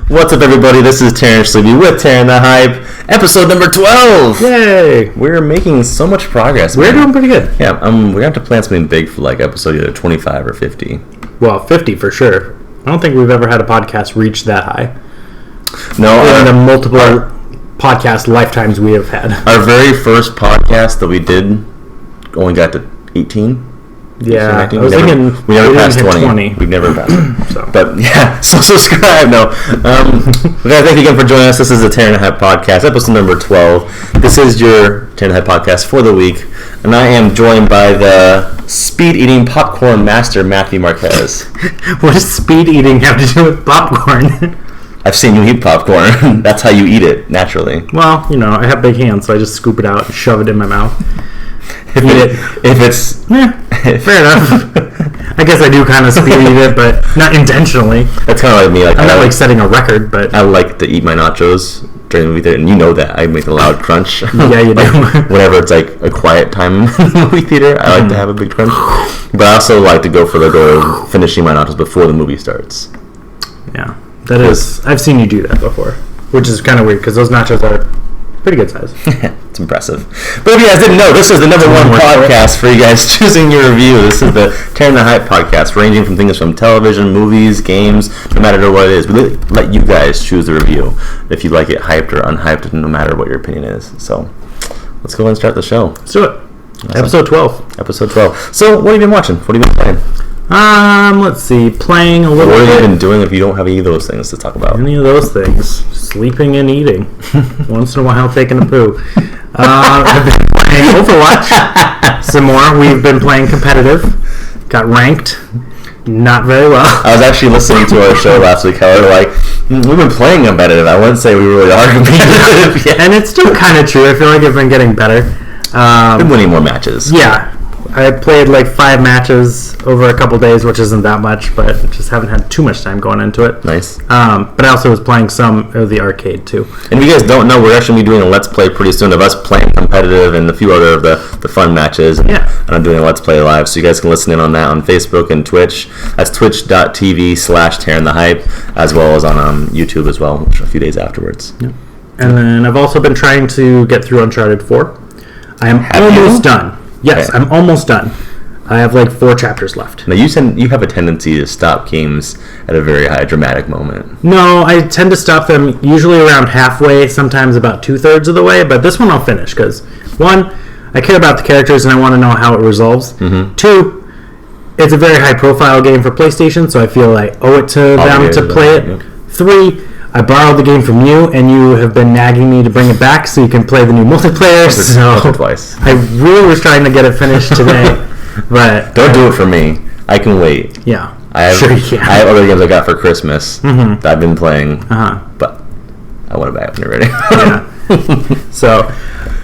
What's up, everybody? This is Taryn Sleepy with TarynTheHype, episode number 12. Yay! We're making so much progress. We're doing pretty good. Yeah, we're going to have to plan something big for like episode either 25 or 50. Well, 50 for sure. I don't think we've ever had a podcast reach that high. No. In the multiple podcast lifetimes we have had. Our very first podcast that we did only got to 18. Yeah, I was thinking we never passed 20. We've never passed it. So. But yeah, so subscribe. No. We gotta thank you again for joining us. This is the TarynTheHype podcast, episode number 12. This is your TarynTheHype podcast for the week. And I am joined by the speed-eating popcorn master, Matthew Marquez. What does speed eating have to do with popcorn? I've seen you eat popcorn. That's how you eat it, naturally. Well, you know, I have big hands, so I just scoop it out and shove it in my mouth. If it's... fair enough. I guess I do kind of speed eat it, but not intentionally. That's kind of like me. Like, I'm not like setting a record, but... I like to eat my nachos during the movie theater, and you know that. I make a loud crunch. Yeah, you do. Whenever it's like a quiet time in the movie theater, I like to have a big crunch. But I also like to go for the goal of finishing my nachos before the movie starts. Yeah, that is... I've seen you do that before, which is kind of weird, because those nachos are pretty good size. It's impressive. But if you guys didn't know, this is the number one podcast for you guys choosing your review. This is the TarynTheHype podcast, ranging from things from television, movies, games, no matter what it is. We let you guys choose the review if you like it hyped or unhyped, no matter what your opinion is. So let's go ahead and start the show. Let's do it. Awesome. Episode 12. Episode 12. So what have you been watching? What have you been playing? Let's see. Playing a little bit. What have you been doing if you don't have any of those things to talk about? Any of those things. Sleeping and eating. Once in a while taking a poo. I've been playing Overwatch some more. We've been playing competitive. Got ranked. Not very well. I was actually listening to our show last week. How we were like, we've been playing competitive. I wouldn't say we really are competitive yet. And it's still kind of true. I feel like I've been getting better. Been winning more matches. Yeah. I played like 5 matches over a couple days, which isn't that much, but just haven't had too much time going into it. Nice. But I also was playing some of the arcade too. And if you guys don't know, we're actually doing a Let's Play pretty soon of us playing competitive and a few other of the fun matches. And I'm doing a Let's Play live, so you guys can listen in on that on Facebook and Twitch. That's twitch.tv/TarynTheHype, as well as on YouTube as well, a few days afterwards. Yep. And then I've also been trying to get through Uncharted 4. I am almost done. Yes, okay. I'm almost done. I have like 4 chapters left. Now, you have a tendency to stop games at a very high dramatic moment. No, I tend to stop them usually around halfway, sometimes about 2/3 of the way, but this one I'll finish because, 1, I care about the characters and I want to know how it resolves. Mm-hmm. 2, it's a very high-profile game for PlayStation, so I feel I owe it to them to play it. Yep. 3, I borrowed the game from you, and you have been nagging me to bring it back so you can play the new multiplayer. So twice. I really was trying to get it finished today, but don't do it for me. I can wait. Yeah, sure you can. I have other games I got for Christmas that I've been playing, but I want it back when you're ready. Yeah. So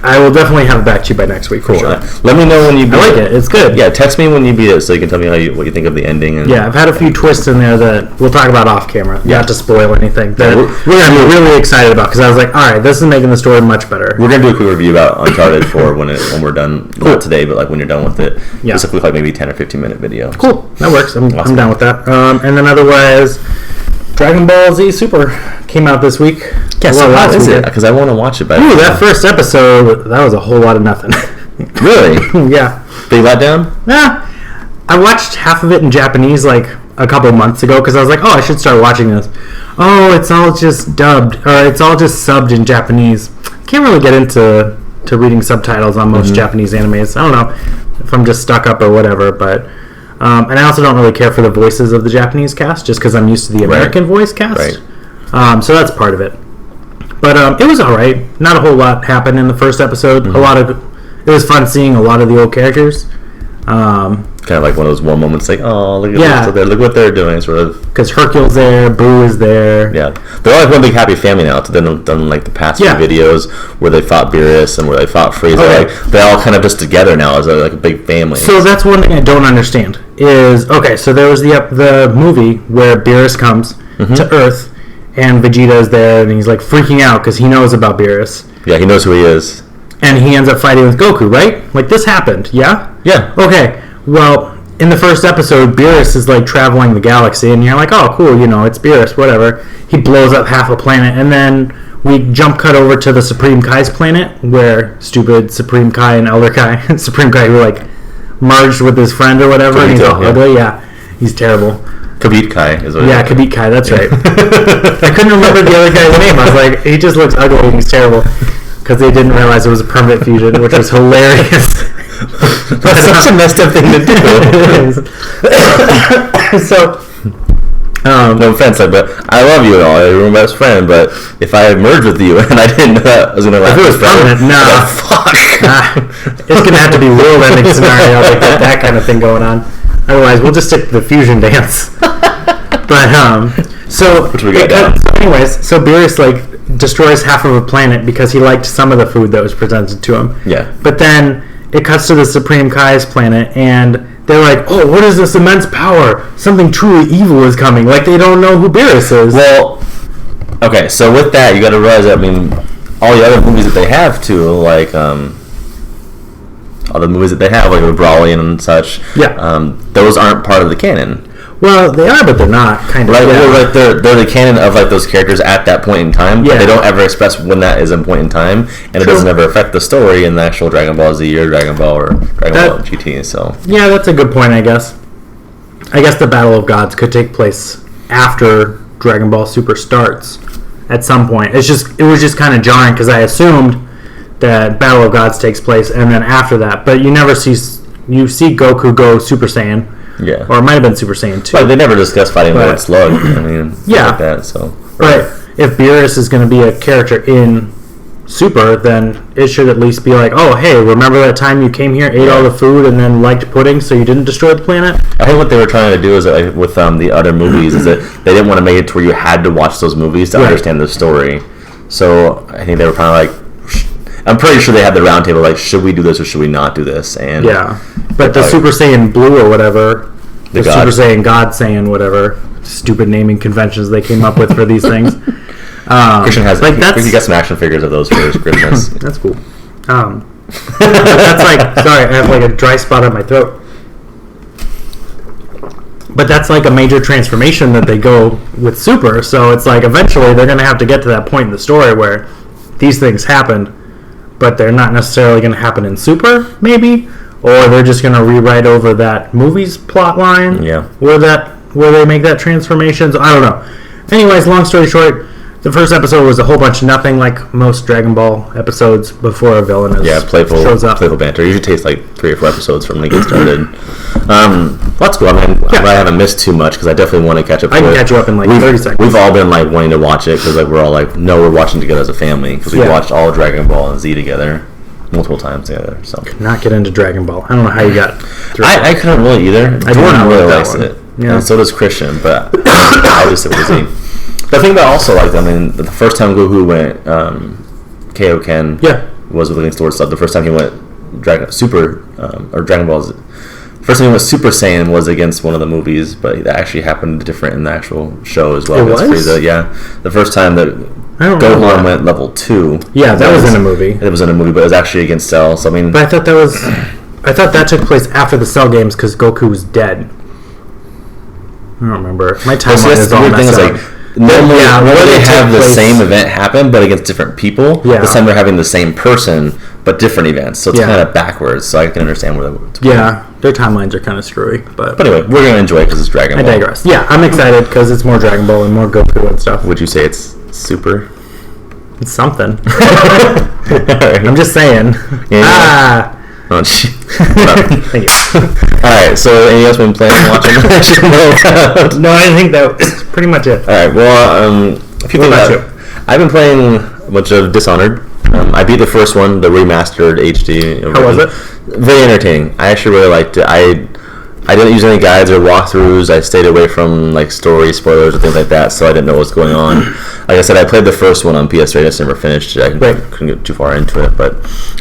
I will definitely have it back to you by next week. Cool. For sure. Let me know when you beat it. I like it. It's good. Yeah, text me when you beat it so you can tell me what you think of the ending. And I've had a few twists in there that we'll talk about off camera. Not to spoil anything. That we're going to be really excited about because I was like, all right, this is making the story much better. We're going to do a quick review about Uncharted 4 when we're done. Cool. Not today, but like when you're done with it. Yeah. Just a quick, like maybe 10 or 15 minute video. Cool. That works. I'm down with that. And then otherwise, Dragon Ball Z Super came out this week. Yeah, so how is it? Because I want to watch it. Ooh, that first episode, that was a whole lot of nothing. Really? Yeah. Big letdown? Yeah. I watched half of it in Japanese like a couple of months ago because I was like, oh, I should start watching this. Oh, it's all just dubbed, or it's all just subbed in Japanese. I can't really get into reading subtitles on most Japanese animes. I don't know if I'm just stuck up or whatever, but... and I also don't really care for the voices of the Japanese cast just because I'm used to the American voice cast. Right. So that's part of it. But it was all right. Not a whole lot happened in the first episode. It was fun seeing a lot of the old characters. Kind of like one of those warm moments, like, oh, look at look what they're doing, sort of. Because Hercule's there, Boo is there. Yeah, they're all like one big happy family now. So they've done like the past few videos where they fought Beerus and where they fought Frieza. Okay. Like they're all kind of just together now as like a big family. So that's one thing I don't understand. So there was the movie where Beerus comes to Earth and Vegeta is there and he's like freaking out because he knows about Beerus. Yeah, he knows who he is. And he ends up fighting with Goku, right? Like this happened, yeah? Yeah. Okay. Well, in the first episode, Beerus is like traveling the galaxy, and you're like, oh, cool, you know, it's Beerus, whatever. He blows up half a planet, and then we jump cut over to the Supreme Kai's planet, where stupid Supreme Kai and Elder Kai, Supreme Kai, who like merged with his friend or whatever, and he's all ugly. Yeah, he's terrible. Kabit Kai is what Yeah, Kabit Kai, that's right. I couldn't remember the other guy's name. I was like, he just looks ugly and he's terrible. Because they didn't realize it was a permanent fusion, which was hilarious. That's such a messed up thing to do. So, no offense, but I love you and all. You're my best friend, but if I merged with you and I didn't know that I was going to laugh, if it was permanent, nah. Fuck. It's going to have to be world-ending scenario to get that kind of thing going on. Otherwise, we'll just stick to the fusion dance. But so anyways, so Beerus like destroys half of a planet because he liked some of the food that was presented to him. Yeah. But then it cuts to the Supreme Kai's planet, and they're like, "Oh, what is this immense power? Something truly evil is coming." Like they don't know who Beerus is. Well, okay, so with that, you got to realize that, I mean, all the other movies that they have too, like all the movies that they have, like with Brawley and such, those aren't part of the canon. Well, they are, but they're not. Kind of. Right, like they're the canon of like those characters at that point in time, but they don't ever express when that is a point in time, and it doesn't ever affect the story in the actual Dragon Ball Z or Dragon Ball or Dragon Ball GT. So yeah, that's a good point. I guess the Battle of Gods could take place after Dragon Ball Super starts at some point. It was just kind of jarring because I assumed that Battle of Gods takes place and then after that, but you see Goku go Super Saiyan. Yeah. Or it might have been Super Saiyan 2. But they never discussed fighting Lord Slug. I mean, like that. So. But if Beerus is going to be a character in Super, then it should at least be like, oh, hey, remember that time you came here, ate all the food, and then liked pudding, so you didn't destroy the planet? I think what they were trying to do is with the other movies is that they didn't want to make it to where you had to watch those movies to understand the story. So I think they were kind of like, I'm pretty sure they had the round table like, should we do this or should we not do this? And but the Super Saiyan Blue or whatever, the Super Saiyan God Saiyan whatever, stupid naming conventions they came up with for these things. Christian has he got some action figures of those for his Christmas. That's cool. That's like, sorry, I have like a dry spot on my throat. But that's like a major transformation that they go with Super. So it's like eventually they're going to have to get to that point in the story where these things happened, but they're not necessarily going to happen in Super, maybe, or they're just going to rewrite over that movie's plot line. Yeah. Where they make that transformation. So I don't know. Anyways, long story short, the first episode was a whole bunch of nothing, like most Dragon Ball episodes before a villain shows up. Playful banter. It usually takes like 3 or 4 episodes from when they get started. That's cool. I mean, I haven't missed too much because I definitely want to catch up. I can catch you up in like 30 seconds. We've all been like wanting to watch it because like we're all like, no, we're watching together as a family because we watched all Dragon Ball and Z together multiple times together. So could not get into Dragon Ball. I don't know how you got through it. I couldn't really either. Jordan really likes it. Yeah. And so does Christian, but I just sit with Z. The thing that I also liked, I mean, the first time Goku went Kaioken was with Link's Sword Sub. The first time he went Dragon Ball Z. First time he went Super Saiyan was against one of the movies, but that actually happened different in the actual show as well. It was? Frieza. Yeah. The first time that Gohan went level 2. Yeah, that was in a movie. It was in a movie, but it was actually against Cell. So I mean, but I thought that took place after the Cell games because Goku was dead. I don't remember. My timeline is all messed up. Normally they have the same event happen, but against different people. Yeah. This time they're having the same person, but different events. So it's kind of backwards. So I can understand where they're their timelines are kind of screwy. But anyway, we're going to enjoy it because it's Dragon Ball. I digress. Yeah, I'm excited because it's more Dragon Ball and more Goku and stuff. Would you say it's super? It's something. Right. I'm just saying. Yeah. Oh, Thank you. Alright, so anything else been playing and watching? No, I think that was pretty much it. Alright, well, if you think about it, I've been playing a bunch of Dishonored. I beat the first one, the remastered HD. How was it? Very entertaining. I actually really liked it. I didn't use any guides or walkthroughs. I stayed away from like story spoilers or things like that, so I didn't know what was going on. Like I said, I played the first one on PS3. I just never finished it. I couldn't get too far into it, but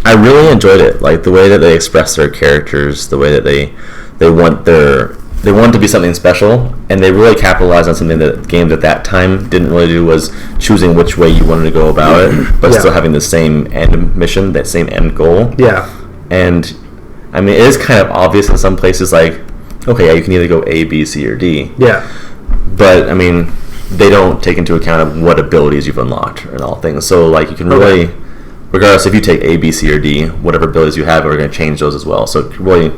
I really enjoyed it. Like the way that they express their characters, the way that they want to be something special, and they really capitalized on something that games at that time didn't really do, was choosing which way you wanted to go about it, but still having the same end mission, that same end goal. Yeah. And I mean, it is kind of obvious in some places, like okay, yeah, you can either go A, B, C, or D. Yeah. But I mean, they don't take into account of what abilities you've unlocked and all things. So like you can really, regardless if you take A, B, C, or D, whatever abilities you have, we're going to change those as well. So it really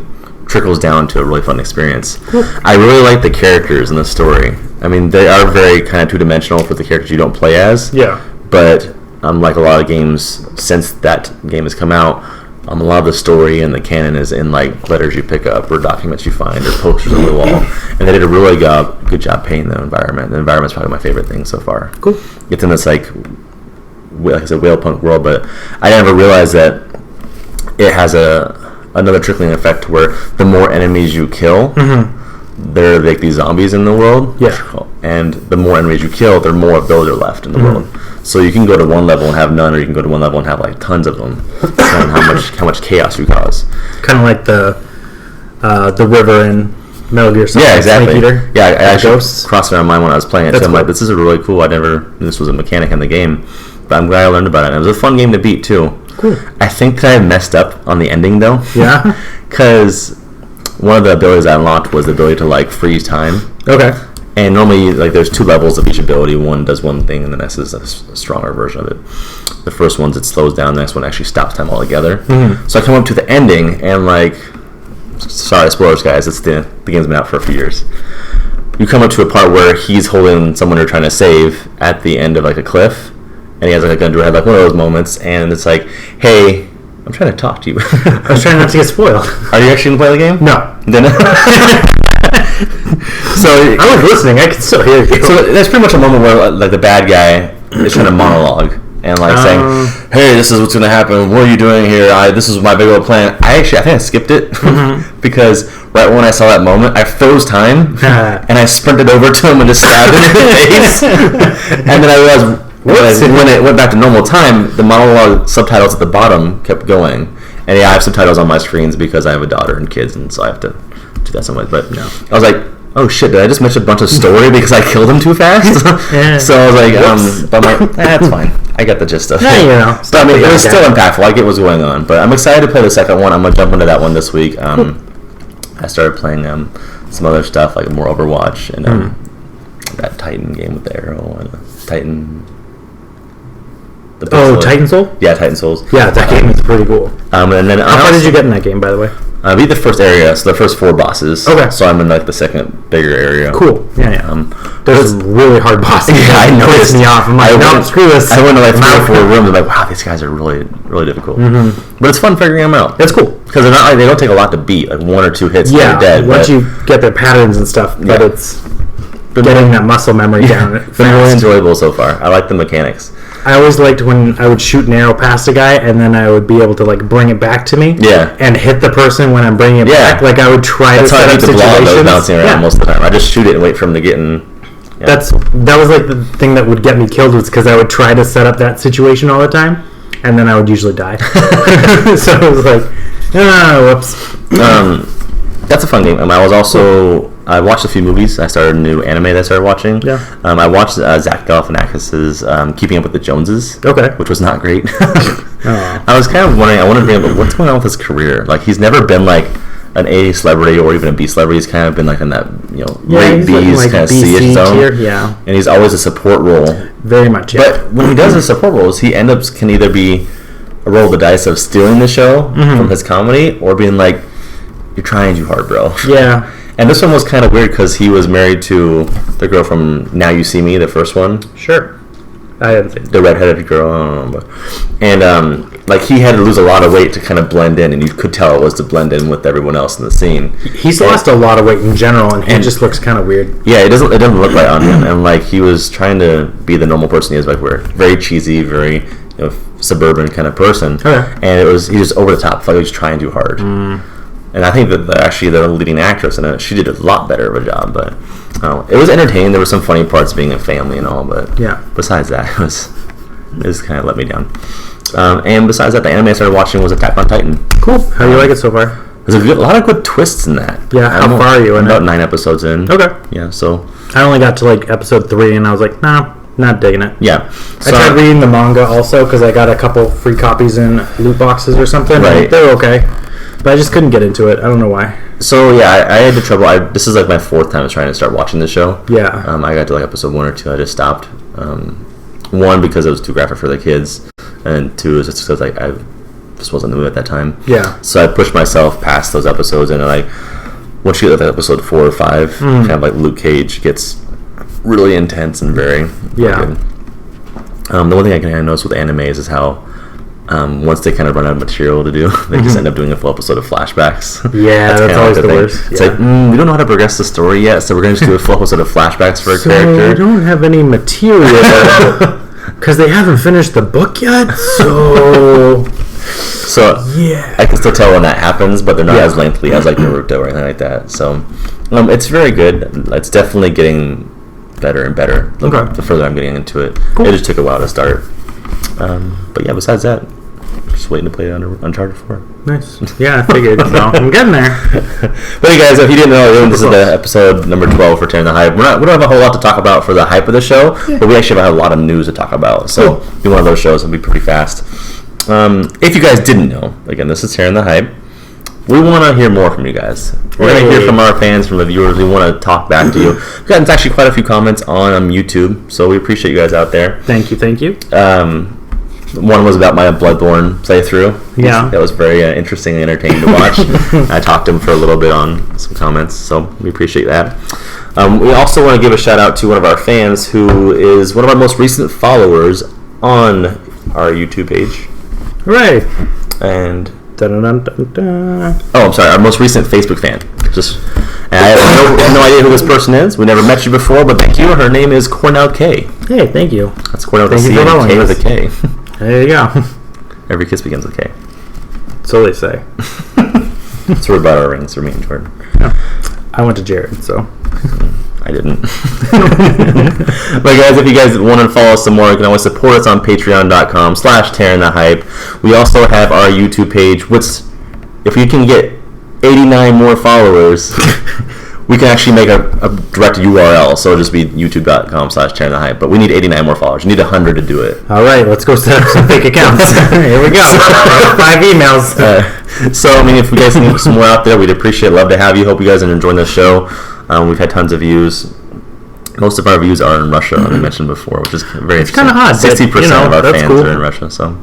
trickles down to a really fun experience. Cool. I really like the characters in the story. I mean, they are very kind of two-dimensional for the characters you don't play as. Yeah. But unlike a lot of games since that game has come out, a lot of the story and the canon is in like letters you pick up or documents you find or posters on the wall. And they did a really good job painting the environment. The environment's probably my favorite thing so far. Cool. It's in this like I said, whale punk world, but I never realized that it has another trickling effect where the more enemies you kill, there are like these zombies in the world. Yeah. And the more enemies you kill, there are more abilities left in the world. So you can go to one level and have none, or you can go to one level and have like tons of them. Depending on how much chaos you cause. Kind of like the river in Metal Gear Solid. Yeah, exactly. Snake Eater. Yeah, I actually Ghosts. crossed it on mine when I was playing it. That's So I'm cool. like, this is really cool. This was a mechanic in the game, but I'm glad I learned about it. And it was a fun game to beat too. Cool. I think that I messed up on the ending though. Yeah. Because one of the abilities I unlocked was the ability to like freeze time. Okay. And normally, like, there's two levels of each ability. One does one thing, and the next is a stronger version of it. The first one's it slows down. The next one actually stops time altogether. So I come up to the ending, and like, sorry, spoilers, guys. The game's been out for a few years. You come up to a part where he's holding someone you're trying to save at the end of like a cliff, and he has like a gun to her head, like one of those moments, and it's like, hey, I'm trying to talk to you. I was trying not to get spoiled. Are you actually gonna play the game? No. Then. So I was listening. I can still hear you. So there's pretty much a moment where like the bad guy is trying to monologue and like saying, "Hey, this is what's going to happen. What are you doing here? This is my big old plan." I think I skipped it because right when I saw that moment, I froze time and I sprinted over to him and just stabbed him in the face. And then I realized when it went back to normal time, the monologue subtitles at the bottom kept going. And yeah, I have subtitles on my screens because I have a daughter and kids, and so I have to do that some way. But I was like, oh shit, did I just miss a bunch of story because I killed him too fast? Yeah. So I was like, but I'm like, that's fine. I got the gist of it. Yeah, you know. But I mean, it was still impactful. I get what's going on. But I'm excited to play the second one. I'm going to jump into that one this week. I started playing some other stuff, like more Overwatch and that Titan game with the arrow and Titan... Titan Soul? Yeah, Titan Souls. Yeah, that game is pretty cool. And then How far did you get in that game, by the way? I beat the first area, so the first 4 bosses. Okay. So I'm in like the second bigger area. Cool. Yeah. There's some really hard bosses. Yeah, I noticed. Pissed me off. I'm like, no, screw this. I went to like 3 or 4 rooms. I'm like, wow, these guys are really, really difficult. But it's fun figuring them out. That's cool because they're not like, they don't take a lot to beat. Like 1 or 2 hits, yeah, they're dead. Once you get their patterns and stuff, but it's getting that muscle memory down. It's been really enjoyable so far. I like the mechanics. I always liked when I would shoot an arrow past a guy and then I would be able to like bring it back to me. Yeah. And hit the person when I'm bringing it back. Like I would try to set up situations. That's how I keep the blob bouncing around most of the time. I just shoot it and wait for him to get in. Yeah. That was like the thing that would get me killed was because I would try to set up that situation all the time and then I would usually die. So it was like, whoops. That's a fun game. I watched a few movies. I started a new anime that I started watching. Yeah. I watched Zach Galifianakis' Keeping Up with the Joneses. Okay. Which was not great. I was kind of wondering. I wanted to bring up what's going on with his career. Like he's never been like an A celebrity or even a B celebrity. He's kind of been like in that late B's like kind of C-ish zone. Tier, yeah. And he's always a support role. Very much. Yeah. But when he does the support roles, he can either be a roll of the dice of stealing the show from his comedy or being like, you're trying too hard, bro. Yeah. And this one was kind of weird because he was married to the girl from Now You See Me, the first one. Sure. I haven't seen the redheaded girl. I don't know, and like he had to lose a lot of weight to kind of blend in, and you could tell it was to blend in with everyone else in the scene. He's lost a lot of weight in general, and he just looks kind of weird. Yeah, it doesn't look right on him, and like he was trying to be the normal person he is, like we're very cheesy, very suburban kind of person. Okay. And he was over the top, like he was trying too hard. And I think that the leading actress in it, she did a lot better of a job. But it was entertaining. There were some funny parts being a family and all. But besides that, it was kind of let me down. And besides that, the anime I started watching was Attack on Titan. Cool. How do you like it so far? There's a lot of good twists in that. Yeah. How far are you in about 9 episodes in. Okay. Yeah. So I only got to like episode 3, and I was like, nah, not digging it. Yeah. So, I tried reading the manga also because I got a couple free copies in loot boxes or something. Right. They're okay. but I just couldn't get into it. I don't know why. So yeah, I had trouble. This is like my 4th time trying to start watching the show. Yeah. I got to like episode 1 or 2. I just stopped. 1 because it was too graphic for the kids, and 2 is just because I just wasn't in the mood at that time. Yeah. So I pushed myself past those episodes, and like once you get to like episode 4 or 5, kind of like Luke Cage gets really intense and very good. The one thing I can notice with animes is how once they kind of run out of material to do, they just end up doing a full episode of flashbacks. Yeah, that's always like the worst. It's like, we don't know how to progress the story yet, so we're going to just do a full episode of flashbacks for a character. We don't have any material because they haven't finished the book yet, so... yeah. I can still tell when that happens, but they're not as lengthy as like Naruto or anything like that. So it's very good. It's definitely getting better and better the further I'm getting into it. Cool. It just took a while to start. But yeah, besides that, just waiting to play Uncharted 4. Nice. Yeah, I figured. I'm getting there. But hey guys, if you didn't know, this is the episode number 12 for TarynTheHype. We don't have a whole lot to talk about for the hype of the show, but we actually have a lot of news to talk about. So be one of those shows. It'll be pretty fast. If you guys didn't know, again, this is TarynTheHype. We want to hear more from you guys. We're going to hear from our fans, from the viewers. We want to talk back to you. We've gotten actually quite a few comments on YouTube, so we appreciate you guys out there. Thank you. One was about my Bloodborne playthrough. Yeah. That was very interesting and entertaining to watch. I talked to him for a little bit on some comments, so we appreciate that. We also want to give a shout out to one of our fans who is one of our most recent followers on our YouTube page. Hooray! And dun-dun-dun-dun-dun. I'm sorry, our most recent Facebook fan. And I have no idea who this person is. We never met you before, but thank you. Her name is Cornell K. Hey, thank you. That's Cornell with a C and K with a K. There you go. Every kiss begins with K. So they say. That's where we bought our rings for me and Jordan. Yeah. I went to Jared, so. I didn't. But guys, if you guys want to follow us some more, you can always support us on patreon.com/TarynTheHype. We also have our YouTube page, which, if you can get 89 more followers, we can actually make a direct URL, so it'll just be youtube.com/TarynTheHype. But we need 89 more followers. You need 100 to do it. All right, let's go set up some fake accounts. Here we go. 5 emails. So, I mean, if you guys need some more out there, we'd appreciate it. Love to have you. Hope you guys are enjoying the show. We've had tons of views. Most of our views are in Russia, like I mentioned before, which is very interesting. It's kind of odd. 60% of our fans are in Russia, so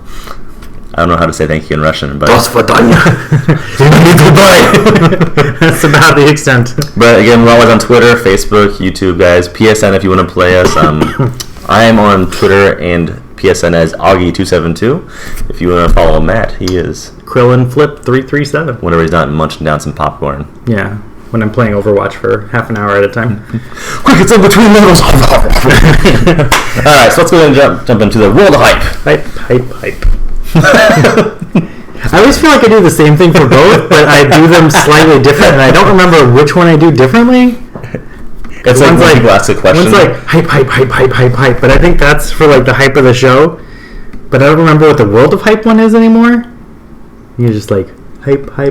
I don't know how to say thank you in Russian, but that's about the extent. But again, we're always on Twitter, Facebook, YouTube, guys. PSN if you want to play us. I am on Twitter and PSN as Augie272. If you want to follow Matt, he is KrillinFlip337. Whenever he's not munching down some popcorn. Yeah. When I'm playing Overwatch for half an hour at a time. Quick, it's in between levels. Alright, so let's go ahead and jump into the world of hype. Hype. I always feel like I do the same thing for both, but I do them slightly different, and I don't remember which one I do differently. It's like when people ask a question. One's like hype, but I think that's for like the hype of the show. But I don't remember what the world of hype one is anymore. You're just like hype. I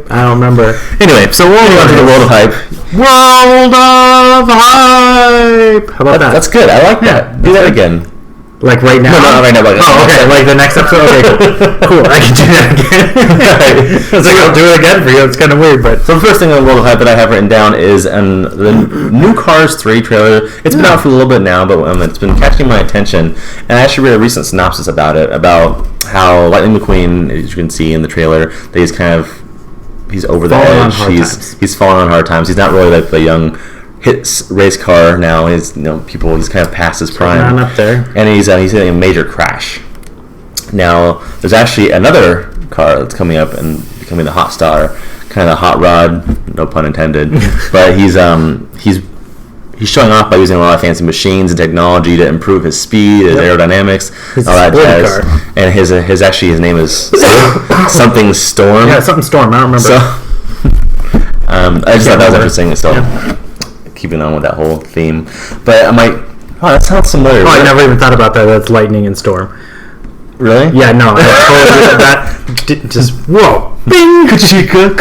don't remember. Anyway, so we'll move on to the world of hype. World of hype. How about that? That's good. I like that. Do that again. Like right now? No, not right now. Okay. Like the next episode? Okay, cool. I can do that again. It's like, I'll do it again for you. It's kind of weird, but... So the first thing on the world of hype that I have written down is the new Cars 3 trailer. It's been out for a little bit now, but it's been catching my attention. And I actually read a recent synopsis about it, about how Lightning McQueen, as you can see in the trailer, that he's over the edge. He's fallen on hard times. He's not really like the young... race car now. He's kind of past his prime. Up there. And he's in a major crash. Now there's actually another car that's coming up and becoming the hot star, kind of the hot rod, no pun intended. But he's showing off by using a lot of fancy machines and technology to improve his speed and aerodynamics, all that jazz. And his name is something Storm. Yeah, something Storm. I don't remember. So I just thought that was interesting. So. Yeah. Keeping on with that whole theme, but I'm like, oh, that sounds familiar. Oh, I never even thought about that. That's Lightning and Storm. Really? Yeah, no. That just whoa, bing, ka-chika.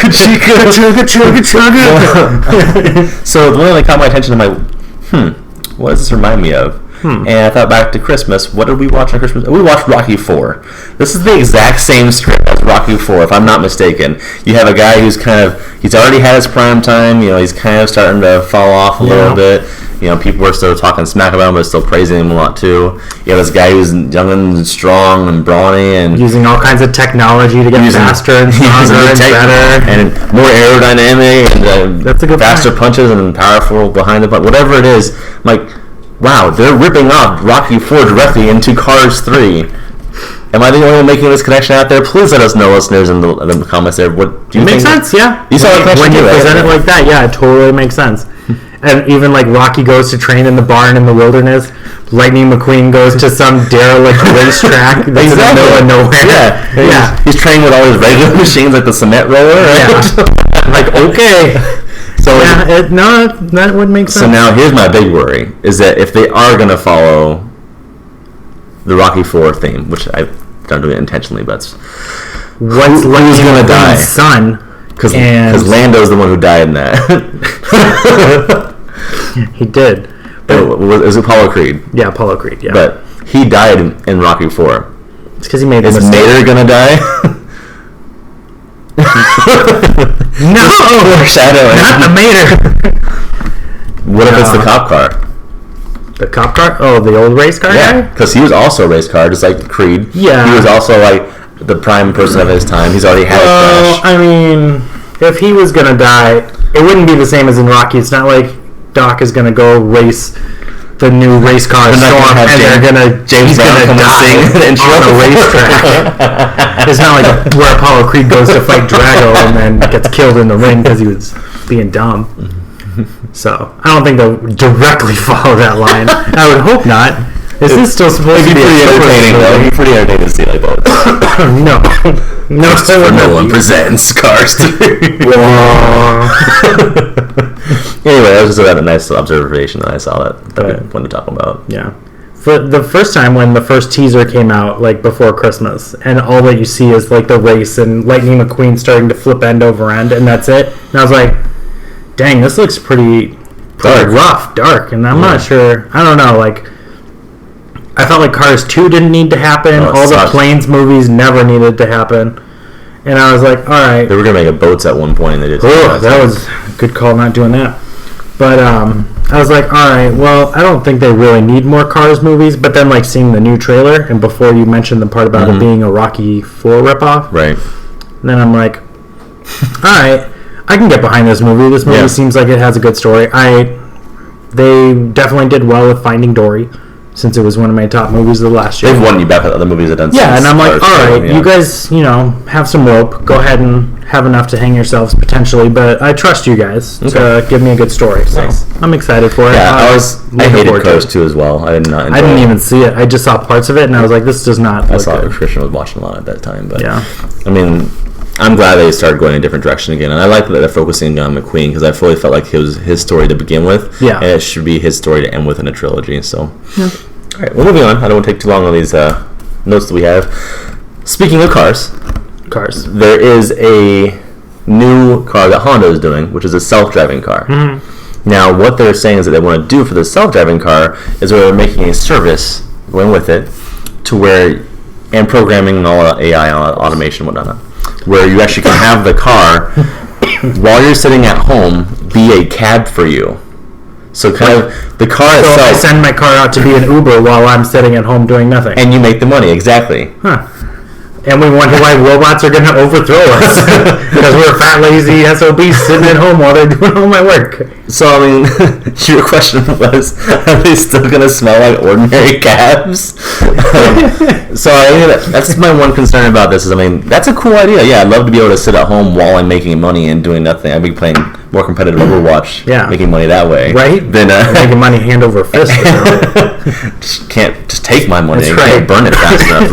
So the one that caught my attention, I'm like, what does this remind me of? And I thought back to Christmas. What did we watch on Christmas? We watched Rocky 4. This is the exact same script as Rocky 4, if I'm not mistaken. You have a guy who's he's already had his prime time. He's kind of starting to fall off a little bit. People are still talking smack about him, but still praising him a lot too. You have this guy who's young and strong and brawny and using all kinds of technology to get faster and stronger and better and more aerodynamic and that's a good faster point. Punches and powerful behind the punch. Whatever it is, wow, they're ripping off Rocky 4 directly into Cars 3. Am I the only one making this connection out there? Please let us know, listeners, in the comments there. What do you think? Makes sense, yeah. You saw the connection when you present it like that, yeah, it totally makes sense. And even Rocky goes to train in the barn in the wilderness, Lightning McQueen goes to some derelict racetrack that's in the middle of nowhere. Yeah. He's training with all his regular machines like the cement roller, right? Yeah. Okay. So that would make sense. So now here's my big worry, is that if they are going to follow the Rocky 4 theme, which I don't do it intentionally, but who's going to die? Son. Because Lando's the one who died in that. He did. Is it Apollo Creed? Yeah, Apollo Creed, yeah. But he died in Rocky 4. It's because he made the mistake. Is Mater going to die? No! Foreshadowing. Not the Mater. What if it's the cop car? The cop car? Oh, the old race car guy? Because he was also a race car, just like Creed. Yeah. He was also the prime person of his time. He's already had a crash. I mean, if he was going to die, it wouldn't be the same as in Rocky. It's not like Doc is going to go race the new race car Storm and they're going to James Brown come die on a racetrack. It's not like where Apollo Creed goes to fight Drago and then gets killed in the ring because he was being dumb. So, I don't think they'll directly follow that line. I would hope not. Is this still supposed to be pretty entertaining, though? It'd be pretty entertaining to see both. No. Christopher Nolan presents Cars 3. Anyway, that was just a nice observation that I saw that we wanted to talk about. Yeah. For the first time when the first teaser came out, before Christmas, and all that you see is the race and Lightning McQueen starting to flip end over end, and that's it. And I was like, dang, this looks pretty dark, and I'm not sure. I don't know, I felt like Cars 2 didn't need to happen. All the Planes movies never needed to happen. And I was like, all right. They were going to make a boats at one point. And they did. That was a good call not doing that. But I was like, all right, well, I don't think they really need more Cars movies. But then, seeing the new trailer, and before you mentioned the part about it being a Rocky 4 ripoff. Right. Then I'm like, all right, I can get behind this movie. This movie seems like it has a good story. They definitely did well with Finding Dory, since it was one of my top movies of the last year. They've won you back with other movies that done. Yeah, and I'm like, all right, you guys, have some rope. Go ahead and have enough to hang yourselves potentially, but I trust you guys to give me a good story. So I'm excited for it. Yeah, I hated Cars 2 as well. I did not. I didn't even see it. I just saw parts of it, and I was like, this does not. I saw Christian was watching a lot at that time, but yeah. I mean, I'm glad they started going in a different direction again, and I like that they're focusing on McQueen because I fully felt like it was his story to begin with, and it should be his story to end with in a trilogy. So, all right, well, moving on. I don't want to take too long on these notes that we have. Speaking of cars, there is a new car that Honda is doing, which is a self-driving car. Mm-hmm. Now, what they're saying is that they want to do for the self-driving car is they're making a service going with it to where, and programming and all AI automation and whatnot, where you actually can have the car while you're sitting at home be a cab for you. So the car itself. So I send my car out to be an Uber while I'm sitting at home doing nothing. And you make the money, exactly. Huh. And we wonder why robots are going to overthrow us. Because we're fat, lazy SOBs sitting at home while they're doing all my work. So, I mean, your question was, are they still going to smell like ordinary cabs? So, I mean, that's my one concern about this is, I mean, that's a cool idea. Yeah, I'd love to be able to sit at home while I'm making money and doing nothing. I'd be playing more competitive Overwatch, making money that way. Right? Than making money hand over fist. Can't just take my money. I can't burn it fast enough.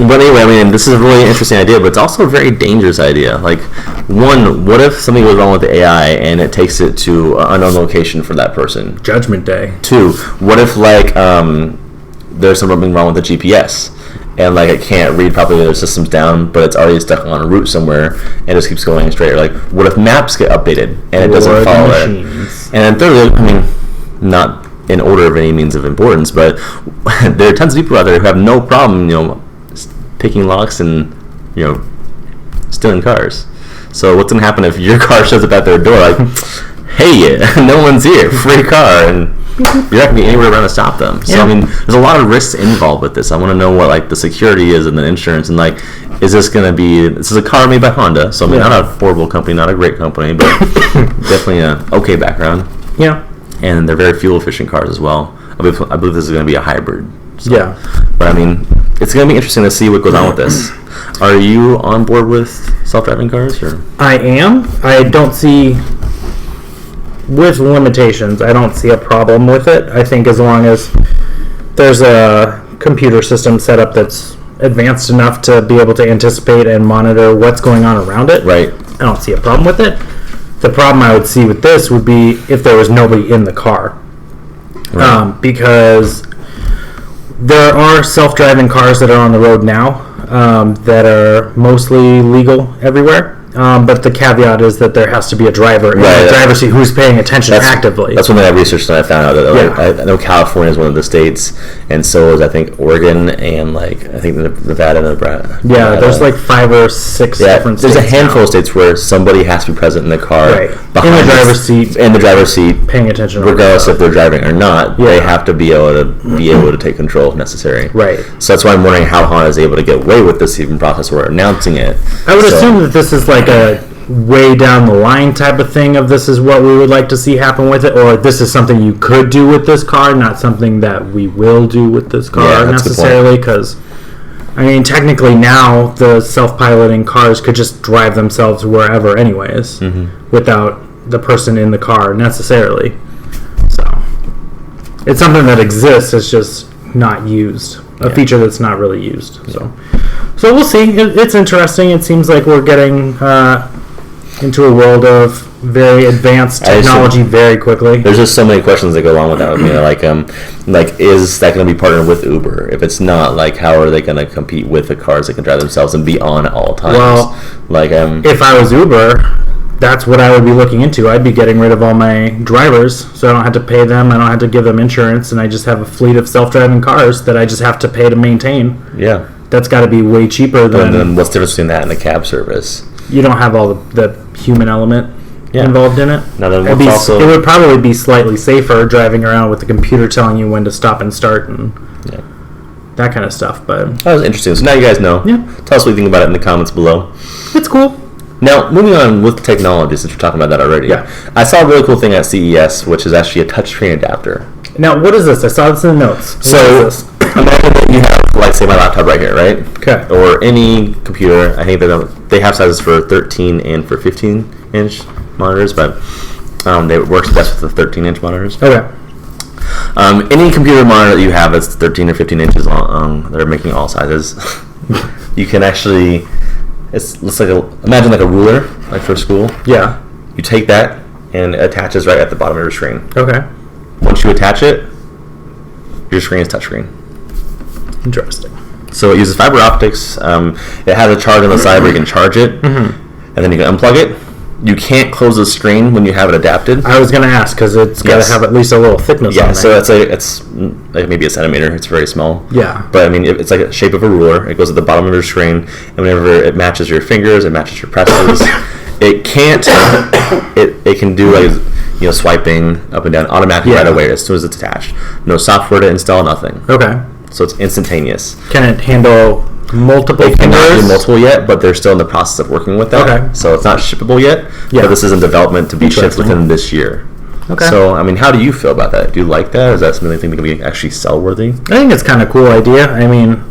But anyway, I mean, this is a really interesting idea, but it's also a very dangerous idea. Like, one, what if something goes wrong with the AI and it takes it to an unknown location for that person? Judgment Day. Two, what if, like, there's something wrong with the GPS and, like, it can't read properly, their system's down, but it's already stuck on a route somewhere and it just keeps going straight? Or, like, what if maps get updated and it doesn't follow it? And then thirdly, I mean, not in order of any means of importance, but there are tons of people out there who have no problem, picking locks and, stealing cars. So what's going to happen if your car shows up at their door like, hey, no one's here, free car, and you're not going to be anywhere around to stop them. So, I mean, there's a lot of risks involved with this. I want to know what, like, the security is and the insurance, and, like, is this going to be... This is a car made by Honda, so, I mean, not a affordable company, not a great company, but definitely a okay background. Yeah. And they're very fuel-efficient cars as well. I believe this is going to be a hybrid. So. Yeah. But, I mean, it's going to be interesting to see what goes on with this. Are you on board with self-driving cars? Or? I am. I don't see... With limitations, I don't see a problem with it. I think as long as there's a computer system set up that's advanced enough to be able to anticipate and monitor what's going on around it, right? I don't see a problem with it. The problem I would see with this would be if there was nobody in the car. Right. Because there are self-driving cars that are on the road now that are mostly legal everywhere. But the caveat is that there has to be a driver in the driver's seat who's paying attention actively. That's one thing I researched and I found out that I know California is one of the states, and so is I think Oregon and I think Nevada and Nebraska. Yeah, there's like 5 or 6 different states. There's a handful of states where somebody has to be present in the car, behind in the driver's seat, paying attention, regardless if they're driving or not. They have to be able to take control if necessary. Right. So that's why I'm wondering how Honda is able to get away with this even process or announcing it. I would assume that this is like a way down the line type of thing of this is what we would like to see happen with it, or this is something you could do with this car, not something that we will do with this car necessarily, because I mean technically now the self-piloting cars could just drive themselves wherever anyways, without the person in the car necessarily. So it's something that exists, it's just not used, a feature that's not really used. So we'll see. It's interesting. It seems like we're getting into a world of very advanced technology very quickly. There's just so many questions that go along with that with me. Like is that going to be partnered with Uber? If it's not, like, how are they going to compete with the cars that can drive themselves and be on at all times? Well, if I was Uber, that's what I would be looking into. I'd be getting rid of all my drivers, so I don't have to pay them. I don't have to give them insurance, and I just have a fleet of self-driving cars that I just have to pay to maintain. Yeah. That's got to be way cheaper than... And then what's the difference between that and the cab service? You don't have all the human element involved in it. Now then it would probably be slightly safer driving around with the computer telling you when to stop and start and that kind of stuff. But that was interesting. So now you guys know. Yeah. Tell us what you think about it in the comments below. It's cool. Now, moving on with technology, since we're talking about that already. Yeah. I saw a really cool thing at CES, which is actually a touchscreen adapter. Now, what is this? I saw this in the notes. Imagine that you have, like, say, my laptop right here, right? Okay. Or any computer. I think that they have sizes for 13 and for 15-inch monitors, but they works best with the 13-inch monitors. Okay. Any computer monitor that you have that's 13 or 15 inches long, they're making all sizes. You can actually, it looks like imagine like a ruler, like for school. Yeah. You take that and it attaches right at the bottom of your screen. Okay. Once you attach it, your screen is touchscreen. Interesting. So it uses fiber optics. It has a charge on the side where you can charge it, and then you can unplug it. You can't close the screen when you have it adapted. I was going to ask because it's got to have at least a little thickness on it. So it's like maybe a centimeter. It's very small. Yeah. But I mean, it's like a shape of a ruler. It goes at the bottom of your screen, and whenever it matches your fingers, it matches your presses. It can't. It can do like swiping up and down automatically right away as soon as it's attached. No software to install, nothing. Okay. So it's instantaneous. Can it handle multiple fingers? It cannot do multiple yet, but they're still in the process of working with that. Okay. So it's not shippable yet, but this is in development to be shipped within this year. Okay. So, I mean, how do you feel about that? Do you like that? Is that something you think that can be actually sell-worthy? I think it's kind of a cool idea. I mean,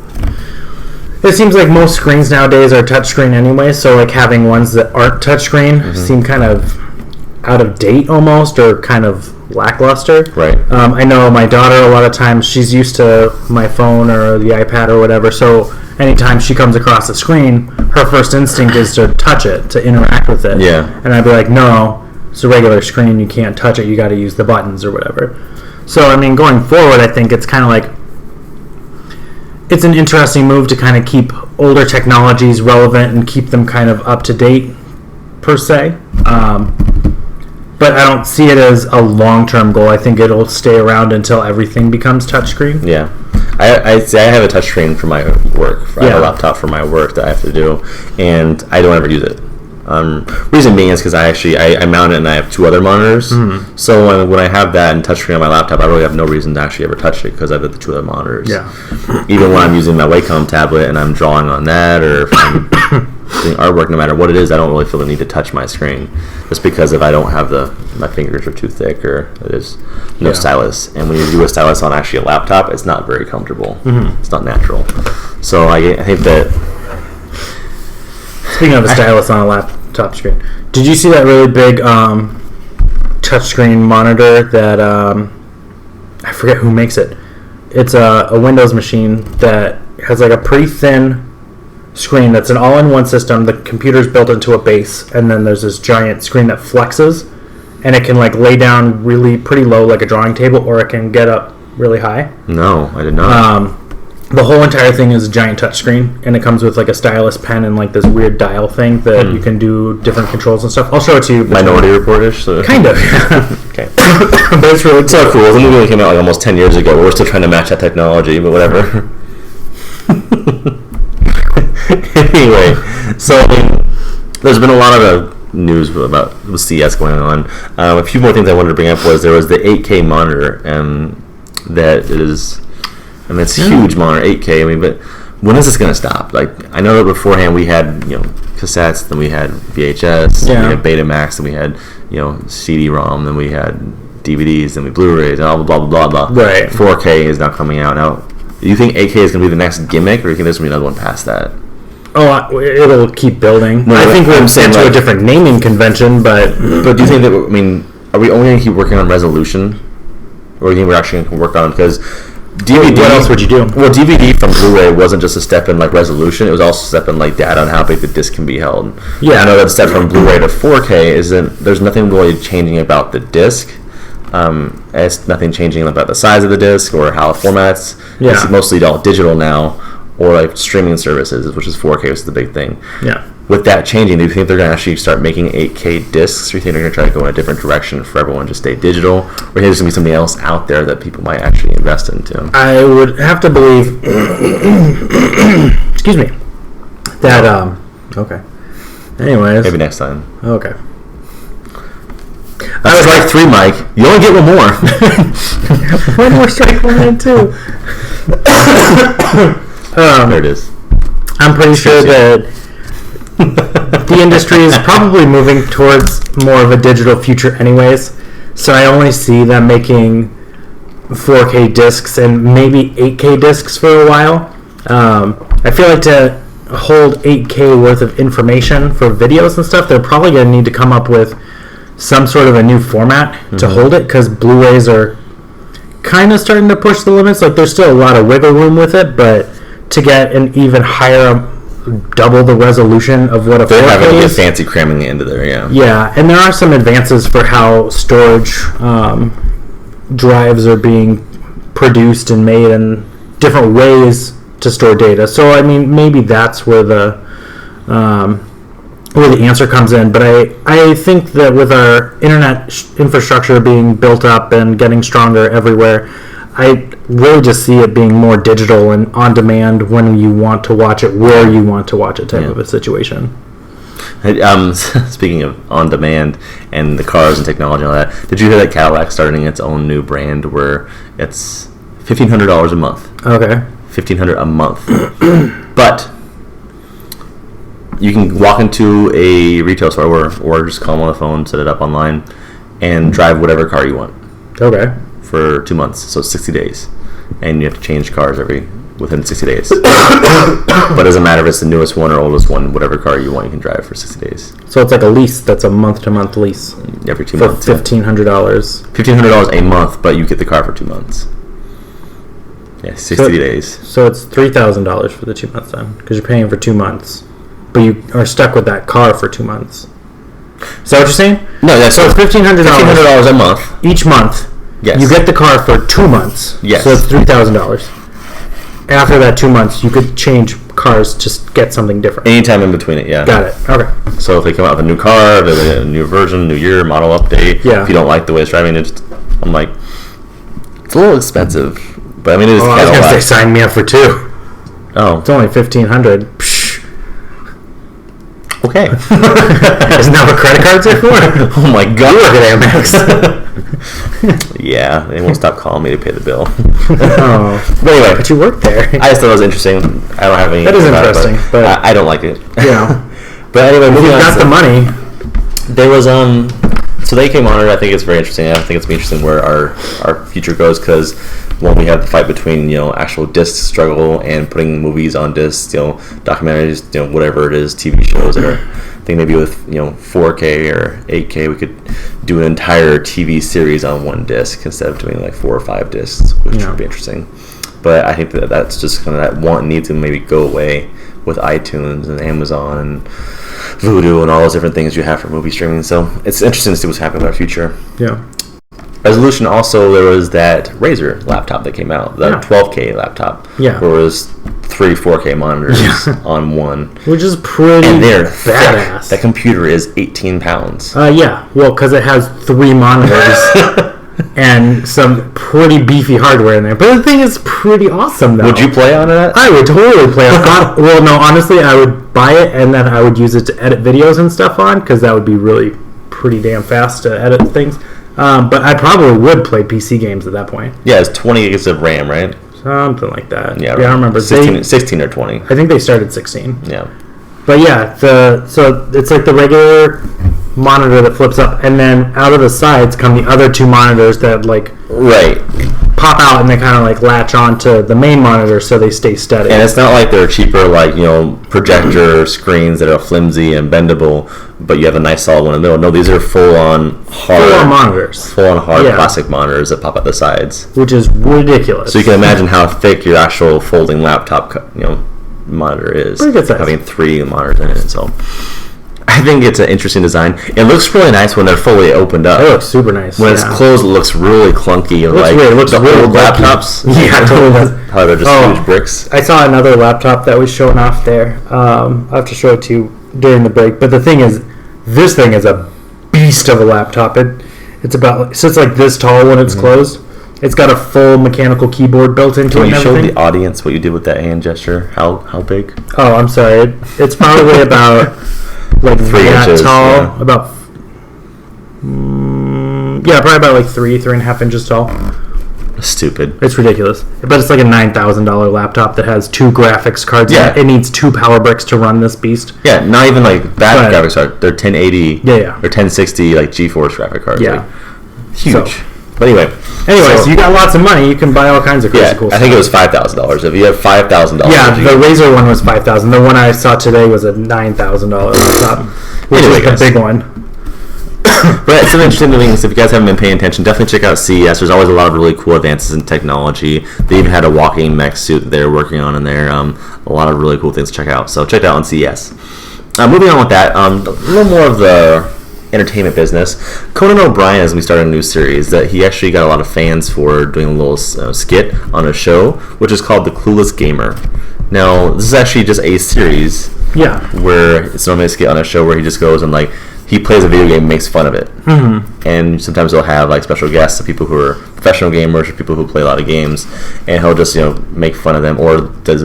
it seems like most screens nowadays are touchscreen anyway, so like having ones that aren't touchscreen seem kind of out of date almost, or kind of lackluster. Right. I know my daughter, a lot of times she's used to my phone or the iPad or whatever, so anytime she comes across the screen, her first instinct is to touch it, to interact with it. Yeah. And I'd be like, no, it's a regular screen, you can't touch it, you got to use the buttons or whatever. So, I mean, going forward, I think it's kind of like, it's an interesting move to kind of keep older technologies relevant and keep them kind of up to date, per se. but I don't see it as a long-term goal. I think it'll stay around until everything becomes touchscreen. Yeah. I have a touchscreen for my work. I have a laptop for my work that I have to do, and I don't ever use it. Reason being is because I mount it and I have 2 other monitors. Mm-hmm. So when I have that and touchscreen on my laptop, I really have no reason to actually ever touch it because I have the 2 other monitors. Yeah. Even when I'm using my Wacom tablet and I'm drawing on that, or if I'm doing artwork, no matter what it is, I don't really feel the need to touch my screen, just because if I don't have my fingers are too thick or there's no stylus. And when you do a stylus on actually a laptop, it's not very comfortable. Mm-hmm. It's not natural. So I think that. Speaking of a stylus on a laptop screen, did you see that really big touchscreen monitor that I forget who makes it? It's a Windows machine that has like a pretty thin screen that's an all-in-one system. The computer's built into a base, and then there's this giant screen that flexes, and it can like lay down really pretty low like a drawing table, or it can get up really high. No, I did not. The whole entire thing is a giant touchscreen, and it comes with like a stylus pen and like this weird dial thing that you can do different controls and stuff. I'll show it to you. Minority Report-ish? So. Kind of. Okay. But it's really so cool. The movie came out like almost 10 years ago. We're still trying to match that technology, but whatever. Anyway, so there's been a lot of news with CS going on. A few more things I wanted to bring up was there was the 8K monitor, that is... And it's a huge monitor, 8K. I mean, but when is this going to stop? Like, I know that beforehand we had, cassettes, then we had VHS, then we had Betamax, then we had, CD-ROM, then we had DVDs, then we Blu-rays, and blah, blah, blah, blah. Right. 4K is now coming out. Now, do you think 8K is going to be the next gimmick, or do you think there's going to be another one past that? Oh, it'll keep building. No, I think we're into a different naming convention, but do you think that, are we only going to keep working on resolution? Or do you think we're actually going to work on, because DVD, what else would you do? Well, DVD from Blu-ray wasn't just a step in like resolution; it was also a step in like data on how big the disc can be held. Yeah, I know that step from Blu-ray to 4K isn't. There's nothing really changing about the disc. It's nothing changing about the size of the disc or how it formats. Yeah. It's mostly all digital now, or like streaming services, which is 4K, which is the big thing. Yeah. With that changing, do you think they're going to actually start making 8K discs, or do you think they're going to try to go in a different direction for everyone to stay digital, or do you think there's going to be something else out there that people might actually invest into? I would have to believe, excuse me, that, okay. Anyways. Maybe next time. Okay. I was like 3, Mike. You only get one more. One more strike, 1 and 2. There it is. I'm pretty sure that the industry is probably moving towards more of a digital future anyways, so I only see them making 4K discs and maybe 8K discs for a while. I feel like to hold 8K worth of information for videos and stuff, they're probably going to need to come up with some sort of a new format to hold it, because Blu-rays are kind of starting to push the limits. Like, there's still a lot of wiggle room with it, but to get an even higher, double the resolution of what a 4K is. They're having to get fancy cramming the end of there, yeah. Yeah, and there are some advances for how storage drives are being produced and made, and different ways to store data. So, I mean, maybe that's where the answer comes in. But I think that with our internet infrastructure being built up and getting stronger everywhere, I really just see it being more digital and on demand when you want to watch it, where you want to watch it type of a situation. Speaking of on demand and the cars and technology and all that, did you hear that Cadillac's starting its own new brand where it's $1,500 a month? Okay. $1,500 a month. But you can walk into a retail store or just call them on the phone, set it up online, and drive whatever car you want. Okay. For 2 months, so it's 60 days, and you have to change cars within 60 days. But it doesn't matter if it's the newest one or oldest one. Whatever car you want, you can drive for 60 days. So it's like a lease. That's a month-to-month lease. Every 2 months. For $1,500. $1,500 a month, but you get the car for 2 months. Yeah, 60 days. So it's $3,000 for the 2 months then, because you're paying for 2 months, but you are stuck with that car for 2 months. Is that what you're saying? No, yeah. So it's $1,500 a month. Each month. Yes. You get the car for 2 months. Yes. So it's $3,000. After that 2 months, you could change cars, just get something different. Anytime in between it, yeah. Got it. Okay. So if they come out with a new car, a new version, new year, model update, if you don't like the way it's driving, I'm like, it's a little expensive. But I mean, it is I was going to say, sign me up for 2. Oh. It's only $1,500. Okay. Isn't that what credit cards are for? Oh my god. You work at Amex. Yeah, they won't stop calling me to pay the bill. Oh. But anyway. But you work there. I just thought it was interesting. I don't have any. That is interesting. But I don't like it. Yeah. But anyway, if you've got the money. There was so the 8K monitor, I think it's very interesting. I think it's going to be interesting where our future goes, because when we have the fight between actual disc struggle and putting movies on discs, documentaries, whatever it is, TV shows, or I think maybe with 4K or 8K we could do an entire TV series on one disc instead of doing like 4 or 5 discs, which would be interesting. But I think that's just kind of that want and need to maybe go away with iTunes and Amazon and Vudu and all those different things you have for movie streaming. So it's interesting to see what's happening with our future. Yeah. Resolution also, there was that Razer laptop that came out, the 12K laptop. Yeah. Where it was 3 4K monitors on one. Which is pretty badass. Thick. That computer is 18 pounds. Yeah. Well, because it has 3 monitors and some pretty beefy hardware in there. But the thing is pretty awesome, though. Would you play on it? I would totally play on it. Well, no, honestly, I would buy it and then I would use it to edit videos and stuff on, because that would be really pretty damn fast to edit things. But I probably would play PC games at that point. Yeah, it's 20 gigs of RAM, right? Something like that. Yeah, I remember. 16 or 20. I think they started 16. Yeah. But yeah, so it's like the regular monitor that flips up, and then out of the sides come the other 2 monitors that pop out, and they kind of like latch onto the main monitor so they stay steady. And it's not like they're cheaper projector screens that are flimsy and bendable, but you have a nice solid one in the middle. No, these are full-on monitors. Full-on hard plastic monitors that pop out the sides. Which is ridiculous. So you can imagine how thick your actual folding laptop monitor is. Pretty good size. Having 3 monitors in it, so I think it's an interesting design. It looks really nice when they're fully opened up. It looks super nice. When it's closed, it looks really clunky. It looks weird. It looks the really old laptops. Yeah, totally. How they're just huge bricks. I saw another laptop that was showing off there. I'll have to show it to you during the break. But the thing is, this thing is a beast of a laptop. It's like this tall when it's closed. It's got a full mechanical keyboard built into it. Can you show the audience what you did with that hand gesture? How big? Oh, I'm sorry. It's probably about like 3 inches tall. yeah. About probably about like 3.5 inches tall. Stupid. It's ridiculous, but it's like a $9,000 laptop that has 2 graphics cards. Yeah, it needs 2 power bricks to run this beast. Yeah, not even like bad graphics cards. They're 1080. Yeah. Or 1060 like GeForce graphic cards. Yeah, huge. So, but anyway, so you got lots of money. You can buy all kinds of crazy cool stuff. I think it was $5,000. If you have $5,000, yeah, the Razer one was $5,000. The one I saw today was a $9,000 laptop, which is the big one. But some interesting things, if you guys haven't been paying attention, definitely check out CES. There's always a lot of really cool advances in technology. They even had a walking mech suit that they're working on in there. A lot of really cool things to check out. So check it out on CES. Moving on with that, a little more of the entertainment business. Conan O'Brien has started a new series that he actually got a lot of fans for doing a little skit on a show, which is called The Clueless Gamer. Now, this is actually just a series where it's normally a skit on a show where he just goes and he plays a video game and makes fun of it. Mm-hmm. And sometimes he'll have special guests, people who are professional gamers or people who play a lot of games, and he'll just make fun of them, or does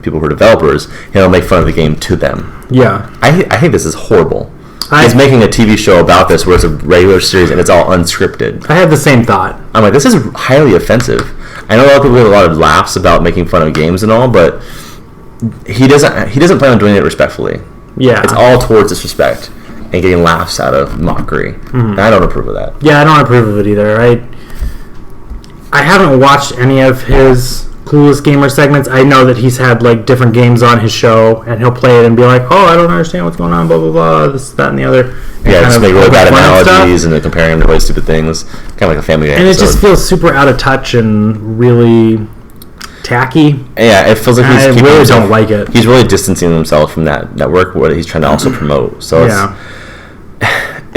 people who are developers, he'll make fun of the game to them. Yeah. I think this is horrible. He's making a TV show about this where it's a regular series and it's all unscripted. I had the same thought. I'm like, this is highly offensive. I know a lot of people have a lot of laughs about making fun of games and all, but he doesn't plan on doing it respectfully. Yeah. It's all towards disrespect and getting laughs out of mockery. Mm-hmm. And I don't approve of that. Yeah, I don't approve of it either. I haven't watched any of his Clueless Gamer segments. I know that he's had different games on his show, and he'll play it and be like, "Oh, I don't understand what's going on," blah blah blah, this, that, and the other. Yeah, just make really bad analogies and they're comparing them to really stupid things, kind of like a Family Guy episode. And it just feels super out of touch and really tacky. Yeah, it feels like I really don't like it. He's really distancing himself from that network, what he's trying to also promote. So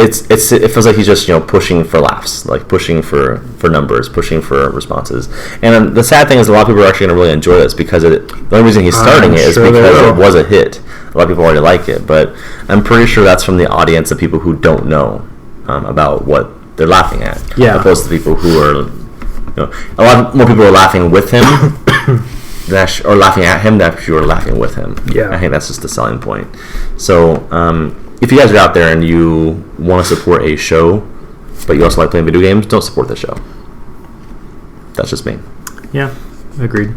it feels like he's just pushing for laughs, like pushing for numbers, pushing for responses. And the sad thing is, a lot of people are actually going to really enjoy this because the only reason he's starting it is because it was a hit. A lot of people already like it, but I'm pretty sure that's from the audience of people who don't know about what they're laughing at, opposed to people who are, a lot more people are laughing with him or laughing at him than actually are laughing with him. Yeah, I think that's just the selling point. So if you guys are out there and you want to support a show, but you also like playing video games, don't support the show. That's just me. Yeah, agreed.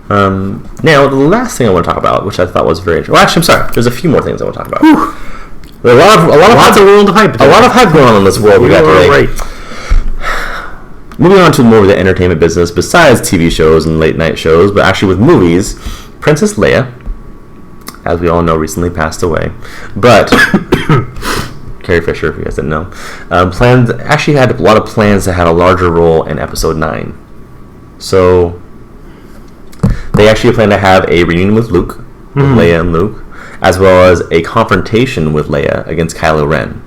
Now, the last thing I want to talk about, which I thought was very interesting. Well, actually, I'm sorry. There's a few more things I want to talk about. There's a lot of hype going on in this world we got today. Right. Moving on to more of the entertainment business, besides TV shows and late night shows, but actually with movies, Princess Leia, as we all know, recently passed away. But Carrie Fisher, if you guys didn't know, actually had a lot of plans to have a larger role in Episode 9. So they actually plan to have a reunion with Luke, with Leia and Luke, as well as a confrontation with Leia against Kylo Ren.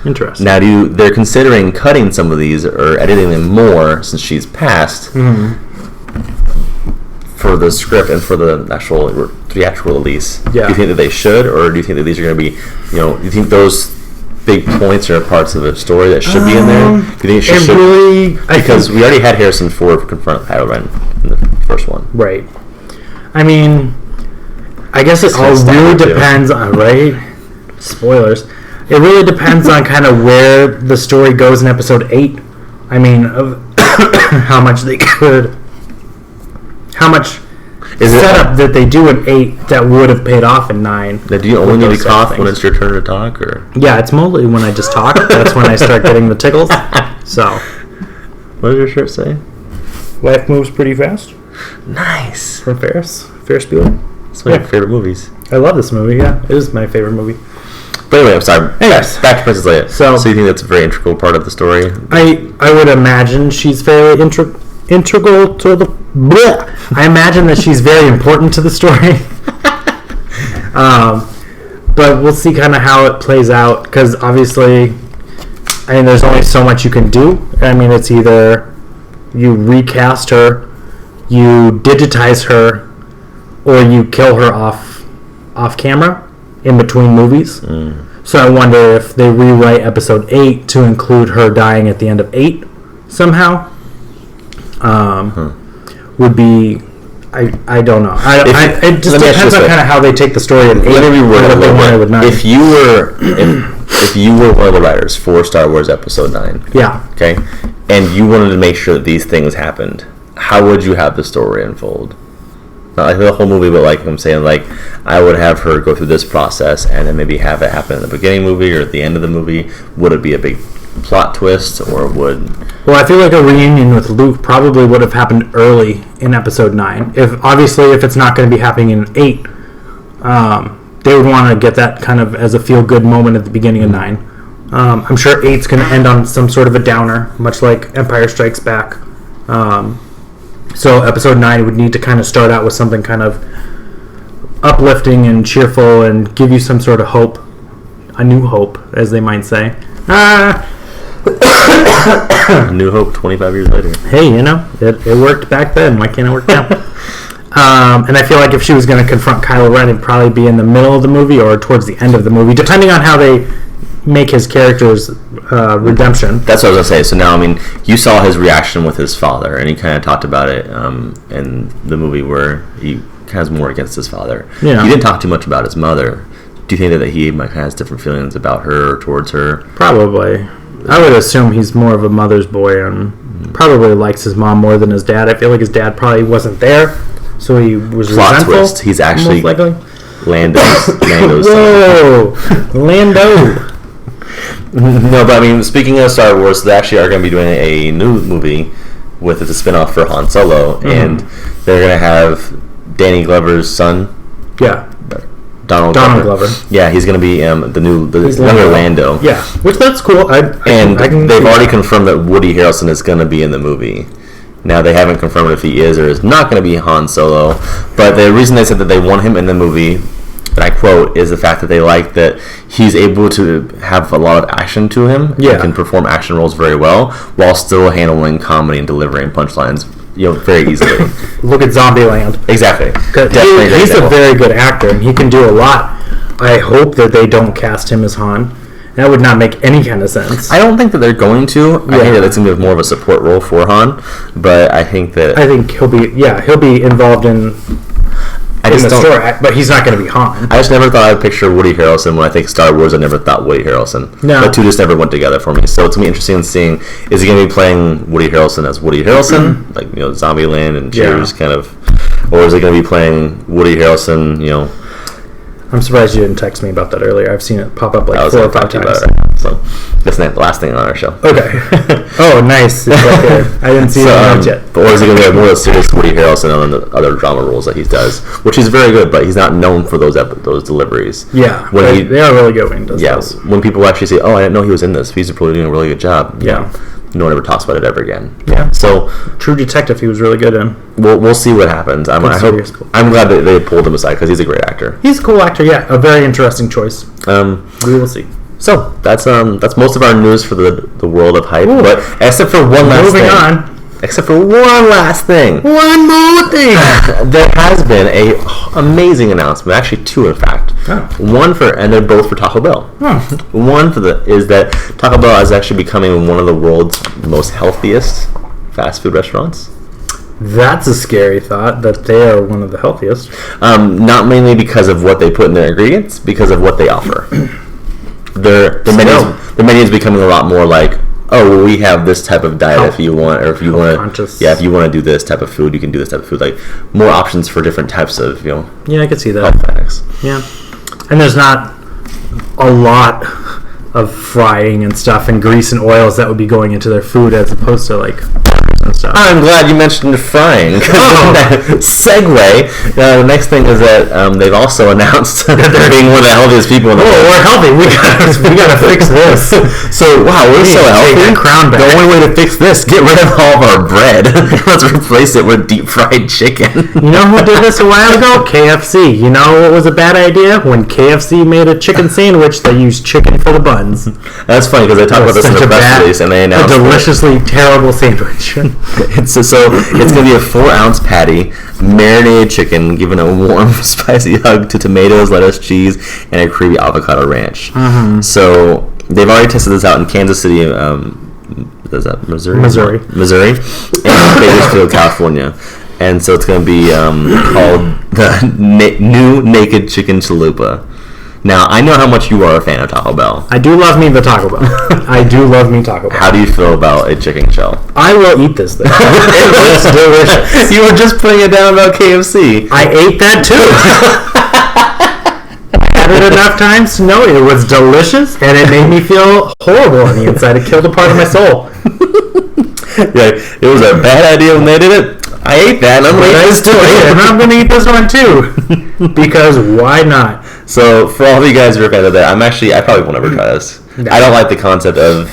Interesting. Now, they're considering cutting some of these or editing them more since she's passed for the script and for the actual theatrical release. Yeah. Do you think that they should, or do you think that these are going to be, do you think those big points are parts of the story that should be in there? Do you think it should? Really, because we already had Harrison Ford confront Kylo Ren in the first one. Right. I mean, I guess it all really depends on, right? Spoilers. It really depends on kind of where the story goes in Episode 8. I mean, of how much they could... How much setup that they do in 8 that would have paid off in 9. Now, do you only need to cough when it's your turn to talk? Or? Yeah, it's mostly when I just talk. That's when I start getting the tickles. So... What does your shirt say? Life moves pretty fast. Nice. From Ferris Bueller. It's one of your favorite movies. I love this movie, yeah. It is my favorite movie. But anyway, I'm sorry. Anyways. Back to Princess Leia. So you think that's a very integral part of the story? I would imagine she's fairly integral to the... Bleh. I imagine that she's very important to the story. But we'll see kind of how it plays out, because obviously, I mean, there's only so much you can do. I mean, it's either you recast her, you digitize her, or you kill her off camera in between movies. So I wonder if they rewrite Episode 8 to include her dying at the end of 8 somehow. Would be... I don't know. It just depends on kind of how they take the story in 8. Let me reword it a little bit. If you were one of the writers for Star Wars Episode 9, yeah, okay, and you wanted to make sure that these things happened, how would you have the story unfold? Not like the whole movie, but like I'm saying, like I would have her go through this process and then maybe have it happen in the beginning of the movie or at the end of the movie. Would it be a big plot twist, or would... Well, I feel like a reunion with Luke probably would have happened early in Episode 9. If it's not going to be happening in 8, they would want to get that kind of as a feel-good moment at the beginning of 9. I'm sure 8's going to end on some sort of a downer, much like Empire Strikes Back. So Episode 9 would need to kind of start out with something kind of uplifting and cheerful and give you some sort of hope. A new hope, as they might say. New Hope 25 years later. Hey, it worked back then. Why can't it work now? And I feel like if she was going to confront Kylo Ren, it'd probably be in the middle of the movie or towards the end of the movie, depending on how they make his character's redemption. That's what I was going to say. So now, I mean, you saw his reaction with his father, and he kind of talked about it in the movie where he has more against his father. Yeah. He didn't talk too much about his mother. Do you think that he might has different feelings about her or towards her? Probably. I would assume he's more of a mother's boy and probably likes his mom more than his dad. I feel like his dad probably wasn't there, so he was Plot resentful. Twist. He's actually Lando's Whoa! Lando! No, but I mean, speaking of Star Wars, they actually are going to be doing a new movie with a spin-off for Han Solo, and they're going to have Danny Glover's son. Yeah. Donald Glover. Yeah, he's going to be the younger Lando. Yeah, which that's cool. They've already confirmed that Woody Harrelson is going to be in the movie. Now, they haven't confirmed if he is or is not going to be Han Solo, but the reason they said that they want him in the movie and I quote, is the fact that they like that he's able to have a lot of action to him. Yeah. He can perform action roles very well while still handling comedy and delivering punchlines, very easily. Look at Zombieland. Exactly. He's a very good actor, and he can do a lot. I hope that they don't cast him as Han. That would not make any kind of sense. I don't think that they're going to. I think that it's going to be more of a support role for Han, but I think he'll be involved in the story, but he's not going to be Han. I just never thought I'd picture Woody Harrelson. When I think Star Wars, I never thought Woody Harrelson. No. The two just never went together for me. So it's going to be interesting seeing, is he going to be playing Woody Harrelson as Woody Harrelson, like, Zombieland and Cheers kind of, or is he going to be playing Woody Harrelson, I'm surprised you didn't text me about that earlier. I've seen it pop up 4 or 5 times. So that's the last thing on our show. Okay. Oh, nice. It's right there. I didn't see it yet. Or is it going to be more of a serious Woody Harrelson on the other drama roles that he does, which he's very good, but he's not known for those deliveries. Yeah, they are really good when he does those. When people actually say, "Oh, I didn't know he was in this," he's probably doing a really good job. Yeah. No one ever talks about it ever again. Yeah. So True Detective, he was really good in. We'll see what happens. I'm glad that they pulled him aside because he's a great actor. He's a cool actor. Yeah, a very interesting choice. We will see. So that's most of our news for the world of hype. Ooh. But except for one last thing. Moving on. Except for one last thing. One more thing. There has been a amazing announcement. Actually, 2 in fact. Oh. And they're both for Taco Bell. Oh. One is that Taco Bell is actually becoming one of the world's most healthiest fast food restaurants. That's a scary thought, that they are one of the healthiest. Not mainly because of what they put in their ingredients, because of what they offer. Their menu is becoming a lot more like, oh, well, we have this type of diet if you want, or if you want to, if you want to do this type of food, you can do this type of food. Like more options for different types of, Yeah, I could see that. Health facts. Yeah, and there's not a lot of frying and stuff and grease and oils that would be going into their food as opposed to like and stuff. I'm glad you mentioned frying. Segue. The next thing is that they've also announced that they're being one of the healthiest people in the world. We're healthy. We gotta fix this. So wow, we're so healthy. The only way to fix this, get rid of all of our bread. Let's replace it with deep fried chicken. You know who did this a while ago? KFC. You know what was a bad idea? When KFC made a chicken sandwich, they used chicken for the buns. That's funny because they talk about this in the press release and they announced a deliciously terrible sandwich. It's going to be a 4-ounce patty, marinated chicken, given a warm, spicy hug to tomatoes, lettuce, cheese, and a creamy avocado ranch. Mm-hmm. So they've already tested this out in Kansas City, is that Missouri, and Bakersfield, California. And so it's going to be called the new Naked Chicken Chalupa. Now, I know how much you are a fan of Taco Bell. I do love me the Taco Bell. I do love me Taco Bell. How do you feel about a chicken shell? I will eat this thing. It looks delicious. You were just putting it down about KFC. I ate that too. I had it enough times to know it was delicious, and it made me feel horrible on the inside. It killed a part of my soul. Yeah, it was a bad idea when they did it. I ate that, and I'm going to eat this too. And I'm going to eat this one too. Because why not? So, for all of you guys who are fans of that, I probably won't ever try this. No. I don't like the concept of,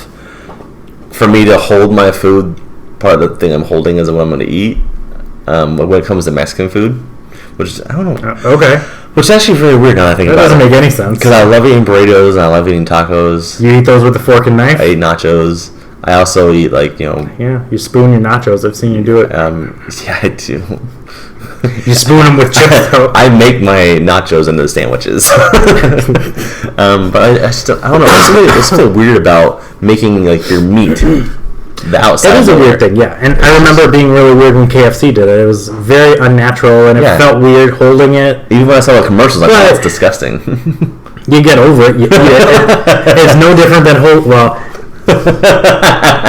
for me to hold my food, part of the thing I'm holding is what I'm going to eat. When it comes to Mexican food, which, I don't know. Okay. Which is actually really weird now that I think about it. That doesn't make any sense. Because I love eating burritos, and I love eating tacos. You eat those with a fork and knife? I eat nachos. I also eat, Yeah, you spoon your nachos. I've seen you do it. Yeah, I do. You spoon them with chips, though. I make my nachos into sandwiches. But I don't know. There's something weird about making, your meat the outside. It is a weird thing, yeah. And I remember it being really weird when KFC did it. It was very unnatural, and it felt weird holding it. Even when I saw the commercials, that's disgusting. You get over it. It's no different than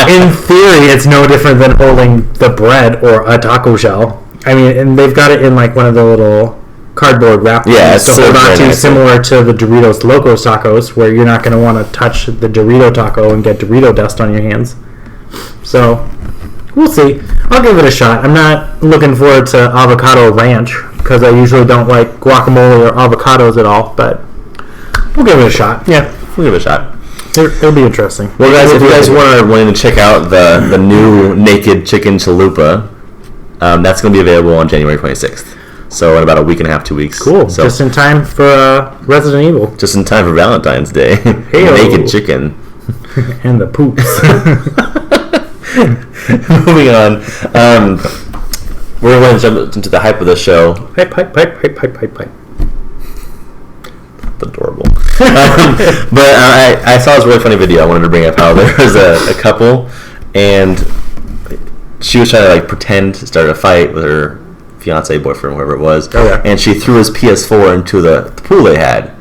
in theory, it's no different than holding the bread or a taco shell. I mean, and they've got it in one of the little cardboard wrap things to hold on to, similar to the Doritos Locos tacos, where you're not going to want to touch the Dorito taco and get Dorito dust on your hands. So, we'll see. I'll give it a shot. I'm not looking forward to avocado ranch, because I usually don't like guacamole or avocados at all, but we'll give it a shot. Yeah, we'll give it a shot. It'll be interesting. Well, guys, if you guys want to check out the new Naked Chicken Chalupa, that's going to be available on January 26th. So in about a week and a half, 2 weeks. Cool. So, just in time for Resident Evil. Just in time for Valentine's Day. Naked chicken. And the poops. Moving on. We're going to jump into the hype of the show. Hype. Adorable. But I saw this really funny video I wanted to bring up. How there was a couple, and she was trying to like pretend to start a fight with her fiance, boyfriend, whoever it was, and she threw his PS4 into the pool they had,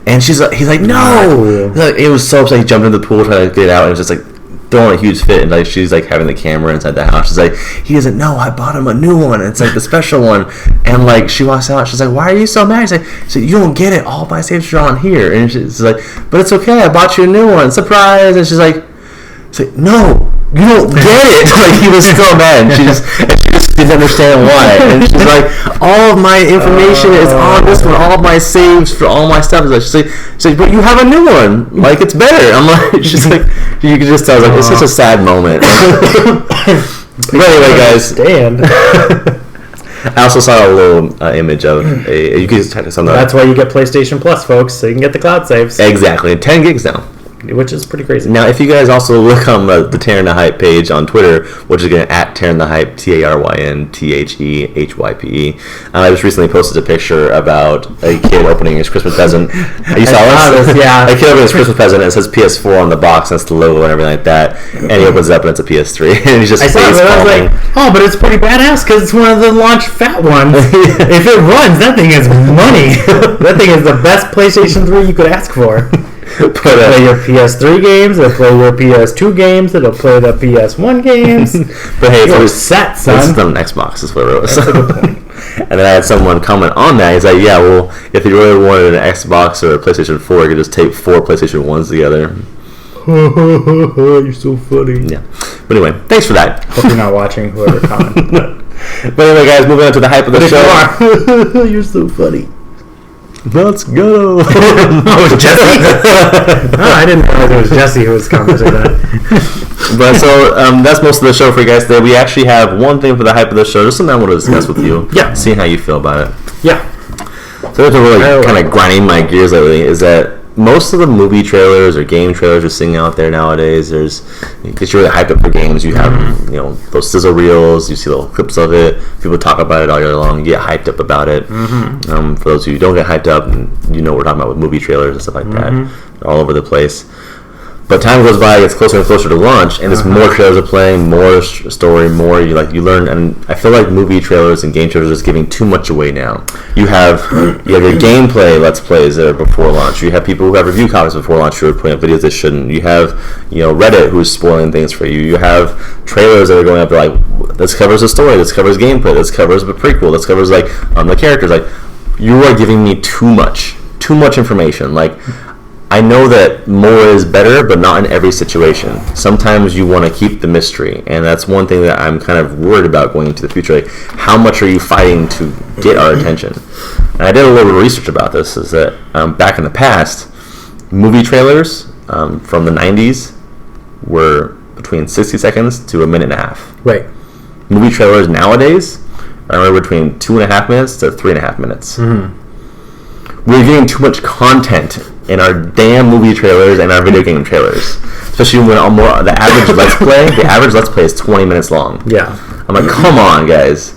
and he's like, no! Like, it was so upset. He jumped into the pool trying to get out, and it was just like throwing a huge fit, and like she's like having the camera inside the house. She's like, he doesn't know I bought him a new one. It's like the special one, and like she walks out. She's like, why are you so mad? She's like, you don't get it. All my saves are on here, and she's like, but it's okay. I bought you a new one, surprise. And she's like, no, you don't get it. Like, he was so mad, and she just didn't understand why. And she's like, all of my information is on this one. All of my saves for all my stuff is like. She's like, but you have a new one. Like, it's better. I'm like, she's like, you can just tell. Like, it's such a sad moment. But anyway, guys. I also saw a little image of a. You can just type this on the. That's why you get PlayStation Plus, folks, so you can get the cloud saves. Exactly, 10 gigs now. Which is pretty crazy. Now, if you guys also look on the TarynTheHype page on Twitter, which is again at TarynTheHype, TarynTheHype. I just recently posted a picture about a kid opening his Christmas present. You saw this? Yeah. A kid opening his Christmas present, and it says PS4 on the box, and it's the logo and everything like that. And he opens it up, and it's a PS3. And he's just face palming. I was like, oh, but it's pretty badass because it's one of the launch fat ones. If it runs, that thing is money. That thing is the best PlayStation 3 you could ask for. It'll play your PS3 games, it'll play your PS2 games, it'll play the PS1 games. But hey, you're set, son. This is on an Xbox, is what it was. That's a good point. And then I had someone comment on that. He's like, yeah, well, if you really wanted an Xbox or a PlayStation 4, you could just tape 4 PlayStation 1s together. You're so funny. Yeah. But anyway, thanks for that. Hope you're not watching, whoever commented. But anyway, guys, moving on to the hype of the show. You're so funny. Let's go. Oh, it was Jesse? I didn't realize it was Jesse who was commenting that. But so that's most of the show for you guys today. We actually have one thing for the hype of the show, just something I want to discuss with you. Yeah. See how you feel about it. Yeah. So that's really kind of grinding my gears lately is that most of the movie trailers or game trailers you're seeing out there nowadays, because you're really hyped up for games, you have those sizzle reels, you see little clips of it, people talk about it all year long, you get hyped up about it. For those of you who don't get hyped up, you know what we're talking about with movie trailers and stuff like that. They're all over the place. But time goes by, it gets closer and closer to launch, and there's more trailers are playing, more story, more you learn. And I feel like movie trailers and game trailers are just giving too much away now. You have your gameplay let's plays there before launch. You have people who have review copies before launch who are putting up videos they shouldn't. You have Reddit who's spoiling things for you. You have trailers that are going up like, this covers a story, this covers gameplay, this covers a prequel, this covers the characters. Like, you are giving me too much information. Like, I know that more is better, but not in every situation. Sometimes you want to keep the mystery, and that's one thing that I'm kind of worried about going into the future. Like, how much are you fighting to get our attention? And I did a little research about this, is that back in the past, movie trailers from the 90s were between 60 seconds to a minute and a half. Right. Movie trailers nowadays are between 2.5 minutes to 3.5 minutes. We're getting too much content in our damn movie trailers and our video game trailers, especially when the average let's play is 20 minutes long. Yeah. I'm like, come on, guys.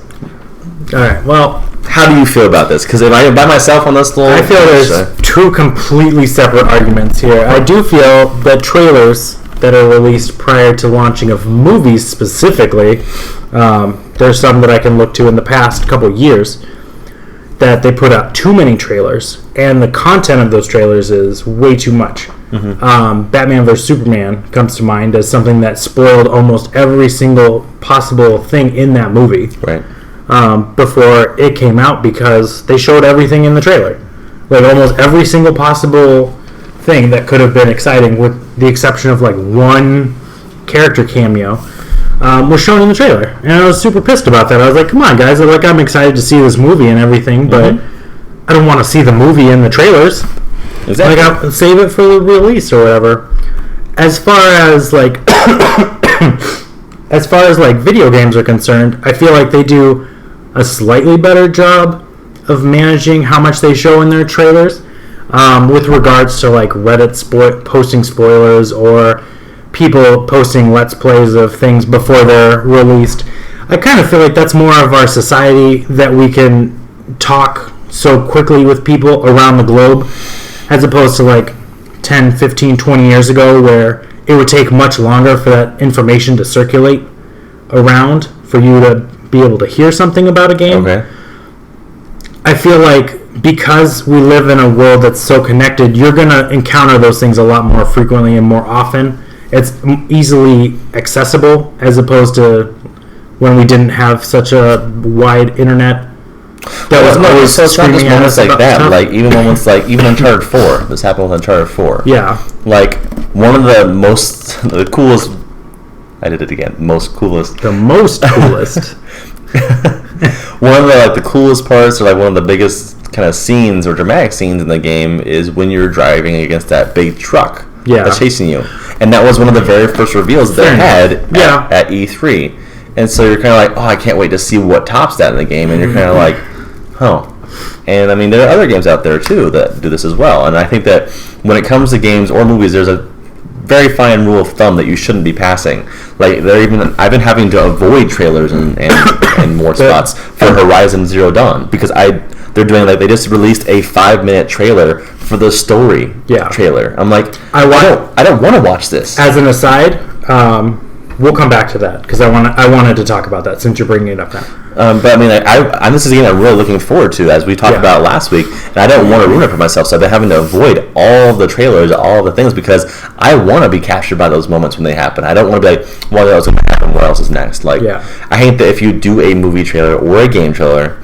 All right. Well, how do you feel about this? Because if I am by myself on this little, I feel there's two completely separate arguments here. I do feel that trailers that are released prior to launching of movies specifically, there's some that I can look to in the past couple years that they put out too many trailers, and the content of those trailers is way too much. Batman vs. Superman comes to mind as something that spoiled almost every single possible thing in that movie before it came out, because they showed everything in the trailer. Like, almost every single possible thing that could have been exciting, with the exception of like one character cameo, was shown in the trailer, and I was super pissed about that. I was like, come on, guys, I'm excited to see this movie and everything, but I don't want to see the movie in the trailers. Exactly. Like, I'll save it for the release or whatever. As far as like video games are concerned, I feel like they do a slightly better job of managing how much they show in their trailers. With regards to like Reddit posting spoilers or people posting Let's Plays of things before they're released. I kind of feel like that's more of our society, that we can talk so quickly with people around the globe, as opposed to like 10, 15, 20 years ago, where it would take much longer for that information to circulate around for you to be able to hear something about a game. Okay. I feel like because we live in a world that's so connected, you're going to encounter those things a lot more frequently and more often. It's easily accessible, as opposed to when we didn't have such a wide internet that was always screaming at us like that. Stuff. Like even moments like even Uncharted 4. This happened with Uncharted 4. Yeah. Like one of the coolest. I did it again. The most coolest. One of the coolest parts, or like one of the biggest kind of scenes or dramatic scenes in the game, is when you're driving against that big truck that's chasing you, and that was one of the very first reveals they had at E3. And so you're kind of like, oh, I can't wait to see what tops that in the game, and you're kind of like, oh. And I mean, there are other games out there too that do this as well. And I think that when it comes to games or movies, there's a very fine rule of thumb that you shouldn't be passing. Like I've been having to avoid trailers and more spots for Horizon Zero Dawn, because they're doing like they just released a 5-minute trailer for the story trailer. I'm like, I don't want to watch this. As an aside, we'll come back to that, because I wanted to talk about that since you're bringing it up now. But I mean, this is a game I'm really looking forward to, as we talked about last week, and I don't want to ruin it for myself, so I've been having to avoid all the trailers, all the things, because I want to be captured by those moments when they happen. I don't want to be like, what else is going to happen? What else is next? Like, I hate that if you do a movie trailer or a game trailer,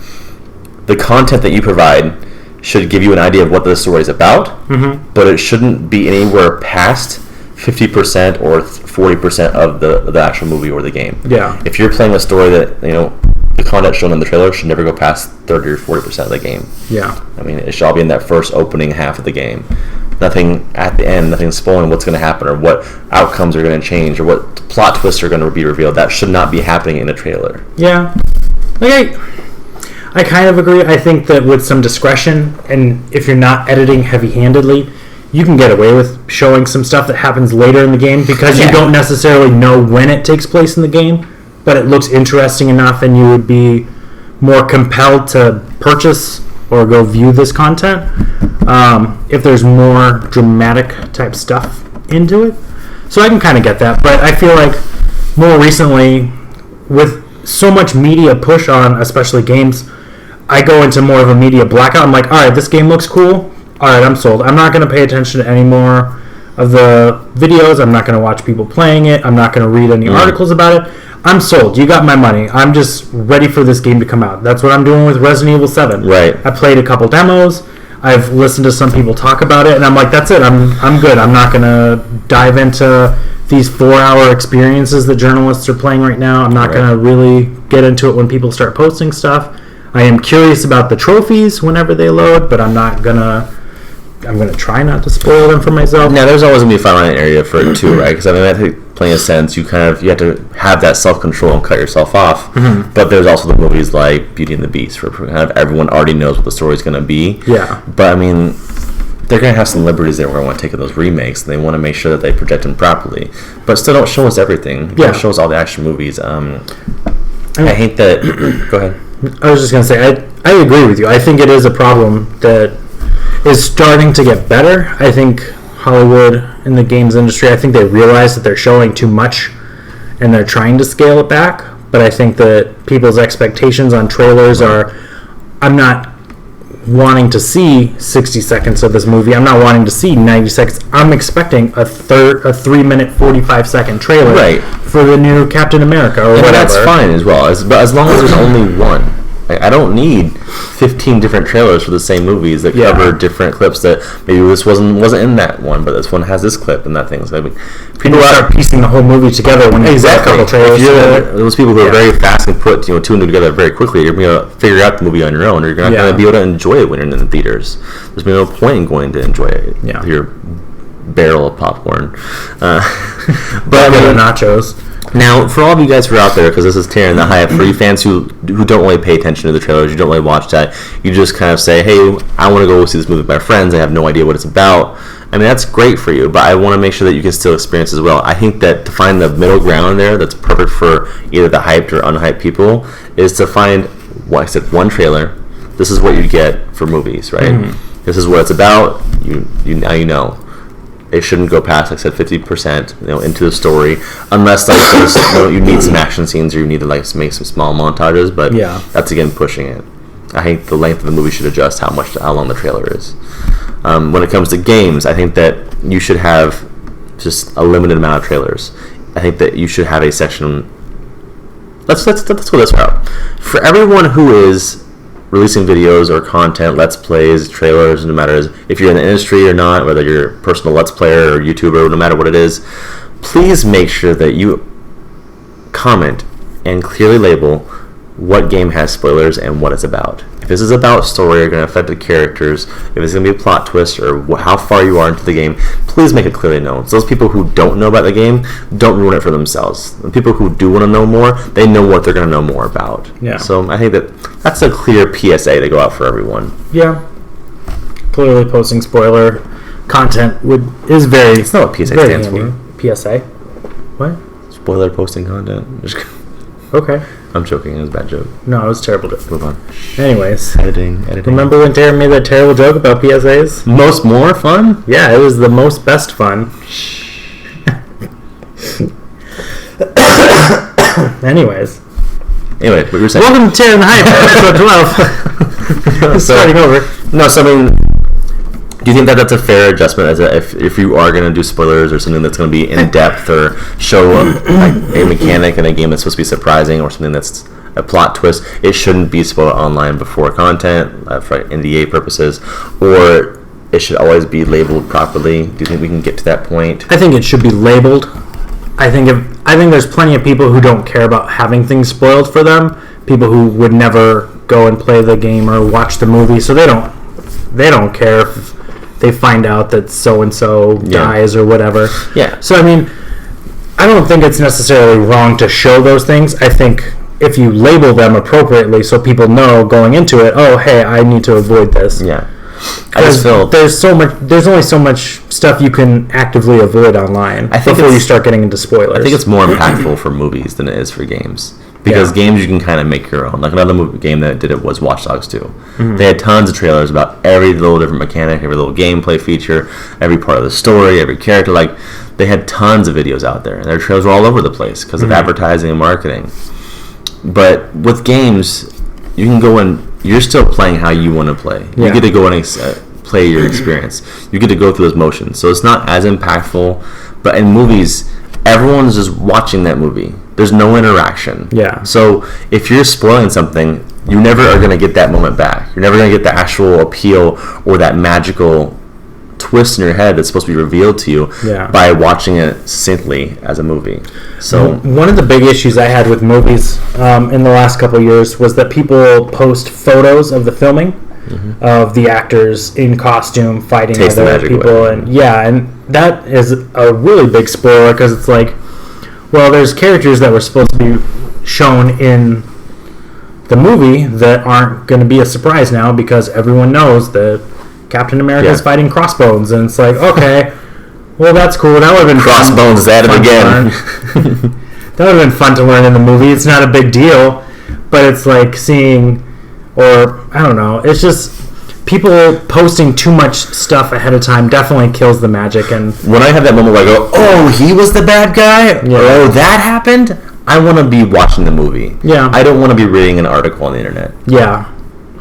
the content that you provide should give you an idea of what the story is about, but it shouldn't be anywhere past 50% or 40% of the actual movie or the game. Yeah. If you're playing a story that, the content shown in the trailer should never go past 30 or 40% of the game. Yeah. I mean, it should all be in that first opening half of the game. Nothing at the end, nothing spoiling what's going to happen or what outcomes are going to change or what plot twists are going to be revealed. That should not be happening in a trailer. Yeah. Like, I kind of agree. I think that with some discretion, and if you're not editing heavy-handedly, you can get away with showing some stuff that happens later in the game, because you don't necessarily know when it takes place in the game, but it looks interesting enough and you would be more compelled to purchase or go view this content if there's more dramatic type stuff into it. So I can kind of get that, but I feel like more recently, with so much media push on, especially games, I go into more of a media blackout. I'm like, all right, this game looks cool. All right, I'm sold. I'm not going to pay attention to any more of the videos. I'm not going to watch people playing it. I'm not going to read any articles about it. I'm sold. You got my money. I'm just ready for this game to come out. That's what I'm doing with Resident Evil 7. Right. I played a couple demos. I've listened to some people talk about it, and I'm like, that's it. I'm good. I'm not going to dive into these 4-hour experiences that journalists are playing right now. I'm not going to really get into it when people start posting stuff. I am curious about the trophies whenever they load, but I'm going to try not to spoil them for myself. Now, there's always going to be a fine line area for it too, right? Because I mean, I think plenty of sense. You have to have that self-control and cut yourself off. But there's also the movies like Beauty and the Beast, where kind of everyone already knows what the story's going to be. Yeah. But I mean, they're going to have some liberties there where I want to take those remakes. And they want to make sure that they project them properly, but still don't show us everything. Yeah. Don't show us all the action movies. I hate that. Go ahead. I was just going to say, I agree with you. I think it is a problem that is starting to get better. I think Hollywood and the games industry, I think they realize that they're showing too much and they're trying to scale it back. But I think that people's expectations on trailers are, I'm not wanting to see 60 seconds of this movie. I'm not wanting to see 90 seconds. I'm expecting a 3-minute, 45-second trailer for the new Captain America or whatever. That's fine as well, but as long as there's only one. I don't need 15 different trailers for the same movies that cover different clips. That maybe this wasn't in that one, but this one has this clip and that thing. So I mean, people start piecing the whole movie together when you get a couple trailers. Those people who are very fast and put two and two together very quickly, you're going to figure out the movie on your own. You're not going to be able to enjoy it when you're in the theaters. There's no point in going to enjoy it. Your barrel of popcorn, but nachos. Now, for all of you guys who are out there, because this is Taryn the Hype, for you fans who don't really pay attention to the trailers, you don't really watch that, you just kind of say, hey, I want to go see this movie with my friends, I have no idea what it's about. I mean, that's great for you, but I want to make sure that you can still experience as well. I think that to find the middle ground there that's perfect for either the hyped or unhyped people is to find, like I said, one trailer. This is what you get for movies, right? Mm-hmm. This is what it's about. Now you know. It shouldn't go past, like I said, 50%, into the story, unless like you need some action scenes or you need to like make some small montages. But that's again pushing it. I think the length of the movie should adjust how long the trailer is. When it comes to games, I think that you should have just a limited amount of trailers. I think that you should have a section. Let's go this route. For everyone who is releasing videos or content, let's plays, trailers, no matter if you're in the industry or not, whether you're a personal let's player or YouTuber, no matter what it is, please make sure that you comment and clearly label what game has spoilers and what it's about. If this is about story or going to affect the characters, if it's going to be a plot twist or how far you are into the game, please make it clearly known. So those people who don't know about the game, don't ruin it for themselves. The people who do want to know more, they know what they're going to know more about. Yeah. So I think that's a clear PSA to go out for everyone. Yeah. Clearly posting spoiler content is very... It's not what PSA stands handy. For. PSA? What? Spoiler posting content. Okay. I'm joking. It was a bad joke. No, it was a terrible joke. Move on. Anyways. Editing. Remember when Taryn made that terrible joke about PSAs? More fun? Yeah, it was the most best fun. Anyways, what you were saying. Welcome to Taryn the Hype, episode 12. Starting over. No, so I mean, do you think that that's a fair adjustment if you are going to do spoilers or something that's going to be in depth or show like a mechanic in a game that's supposed to be surprising or something that's a plot twist, it shouldn't be spoiled online before content for NDA purposes, or it should always be labeled properly? Do you think we can get to that point? I think it should be labeled. I think there's plenty of people who don't care about having things spoiled for them. People who would never go and play the game or watch the movie, so they don't care if they find out that so-and-so dies or whatever. Yeah. So, I mean, I don't think it's necessarily wrong to show those things. I think if you label them appropriately so people know going into it, oh, hey, I need to avoid this. Yeah. I just feel there's only so much stuff you can actively avoid online before you start getting into spoilers. I think it's more impactful for movies than it is for games. Because games you can kind of make your own. Like another game that did it was Watch Dogs 2. Mm-hmm. They had tons of trailers about every little different mechanic, every little gameplay feature, every part of the story, every character. Like, they had tons of videos out there, and their trailers were all over the place because of advertising and marketing. But with games, you can go and you're still playing how you want to play. You get to go and play your experience. You get to go through those motions. So it's not as impactful. But in movies, everyone's just watching that movie. There's no interaction. Yeah. So if you're spoiling something, you never are going to get that moment back. You're never going to get the actual appeal or that magical twist in your head that's supposed to be revealed to you by watching it succinctly as a movie. So one of the big issues I had with movies in the last couple of years was that people post photos of the filming of the actors in costume fighting other people, and that is a really big spoiler because it's like, well, there's characters that were supposed to be shown in the movie that aren't going to be a surprise now because everyone knows that Captain America is fighting Crossbones, and it's like, okay, well, that's cool. That would have been Crossbones at it again. That would have been fun to learn in the movie. It's not a big deal, but it's like seeing, or I don't know, it's just people posting too much stuff ahead of time definitely kills the magic. And when I have that moment where I go, oh, he was the bad guy? Oh, that happened? I want to be watching the movie. Yeah. I don't want to be reading an article on the internet. Yeah.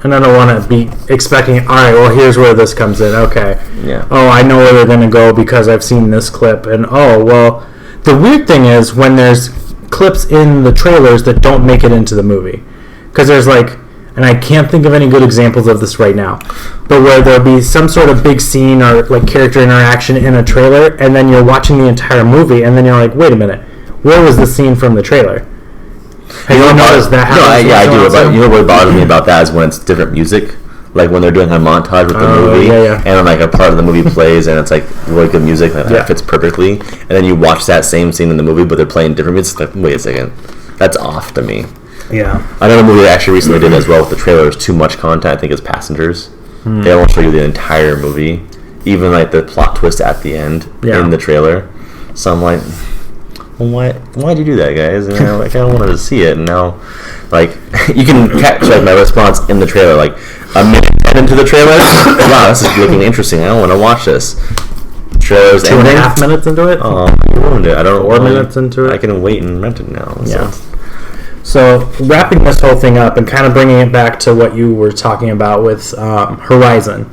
And I don't want to be expecting, all right, well, here's where this comes in. Okay. Yeah. Oh, I know where they're going to go because I've seen this clip. And, oh, well, the weird thing is when there's clips in the trailers that don't make it into the movie. Because there's like, and I can't think of any good examples of this right now, but where there'll be some sort of big scene or like character interaction in a trailer, and then you're watching the entire movie, and then you're like, wait a minute, where was the scene from the trailer? Have you noticed that happens? No, I do. But you know what bothers me about that is when it's different music. like when they're doing a montage with the movie, yeah. and like a part of the movie plays, and it's like really good music that fits perfectly, and then you watch that same scene in the movie, but they're playing different music. It's like, wait a second, that's off to me. Yeah. Another movie I actually recently did as well with the trailer was too much content. I think is Passengers. They won't show you the entire movie, even like the plot twist at the end in the trailer. So I'm like, why'd you do that, guys? And I kind of wanted to see it, and now, like, you can catch like my response in the trailer, like a minute into the trailer. Wow, this is looking interesting. I want to watch this. Trailer's 2.5 minutes into it. Oh, you ruined it. I don't. 4 minutes into it. I can wait and rent it now. Yeah. So wrapping this whole thing up and kind of bringing it back to what you were talking about with Horizon.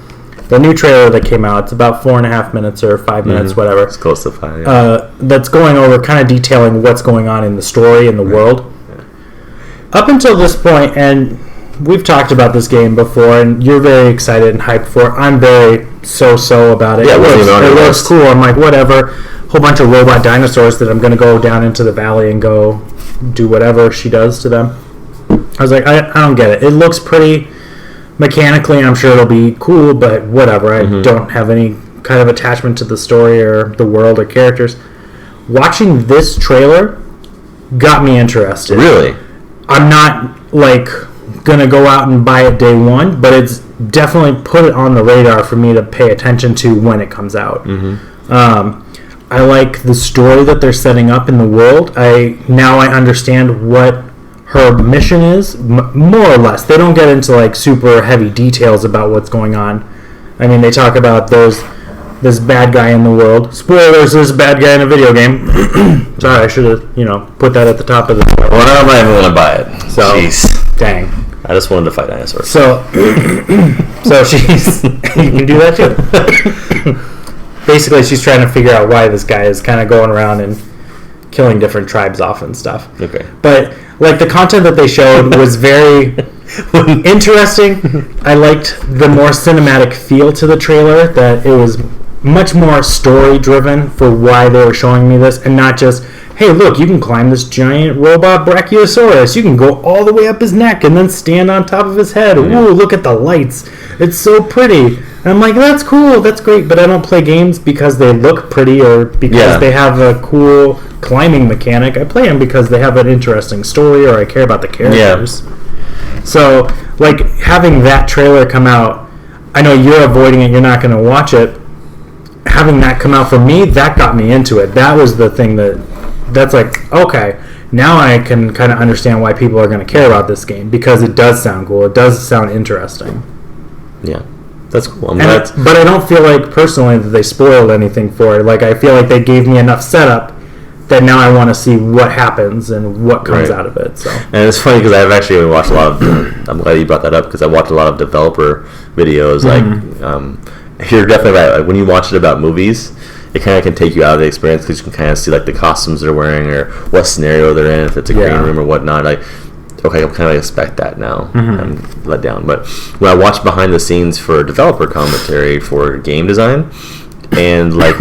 The new trailer that came out, it's about 4.5 minutes or 5 minutes, whatever. It's close to 5. Yeah. That's going over, kind of detailing what's going on in the story and the world. Yeah. Up until this point, and we've talked about this game before, and you're very excited and hyped for it. I'm very so about it. Yeah, it looks cool. I'm like, whatever. Whole bunch of robot dinosaurs that I'm going to go down into the valley and go do whatever she does to them. I was like, I don't get it. It looks pretty. Mechanically, I'm sure it'll be cool, but whatever. I don't have any kind of attachment to the story or the world or characters. Watching this trailer got me interested. Really? I'm not, like, going to go out and buy it day one, but it's definitely put it on the radar for me to pay attention to when it comes out. I like the story that they're setting up in the world. Now I understand what her mission is, more or less. They don't get into like super heavy details about what's going on. I mean, they talk about this bad guy in the world. Spoilers, there's a bad guy in a video game. Sorry, I should have, put that at the top of the... Well, now I'm not even going to buy it. So, jeez. Dang. I just wanted to fight dinosaurs. So she's... You can do that too. Basically, she's trying to figure out why this guy is kind of going around and killing different tribes off and stuff. Okay. But, like, the content that they showed was very interesting. I liked the more cinematic feel to the trailer, that it was much more story-driven for why they were showing me this, and not just, hey, look, you can climb this giant robot Brachiosaurus. You can go all the way up his neck and then stand on top of his head. Ooh, look at the lights. It's so pretty. And I'm like, that's cool, that's great, but I don't play games because they look pretty or because they have a cool climbing mechanic. I play them because they have an interesting story or I care about the characters. Yeah. So, like, having that trailer come out, I know you're avoiding it, you're not going to watch it. Having that come out for me, that got me into it. That was the thing that's like, okay, now I can kind of understand why people are going to care about this game, because it does sound cool. It does sound interesting. Yeah. That's cool. But I don't feel like, personally, that they spoiled anything for it. Like, I feel like they gave me enough setup that now I want to see what happens and what comes out of it. So. And it's funny because I've actually watched a lot of... I'm glad you brought that up, because I watched a lot of developer videos. Like, you're definitely right. Like, when you watch it about movies, it kind of can take you out of the experience, because you can kind of see, like, the costumes they're wearing or what scenario they're in, if it's a green room or whatnot. Like, okay, I kind of expect that now. I'm let down. But when I watch behind the scenes for developer commentary for game design, and like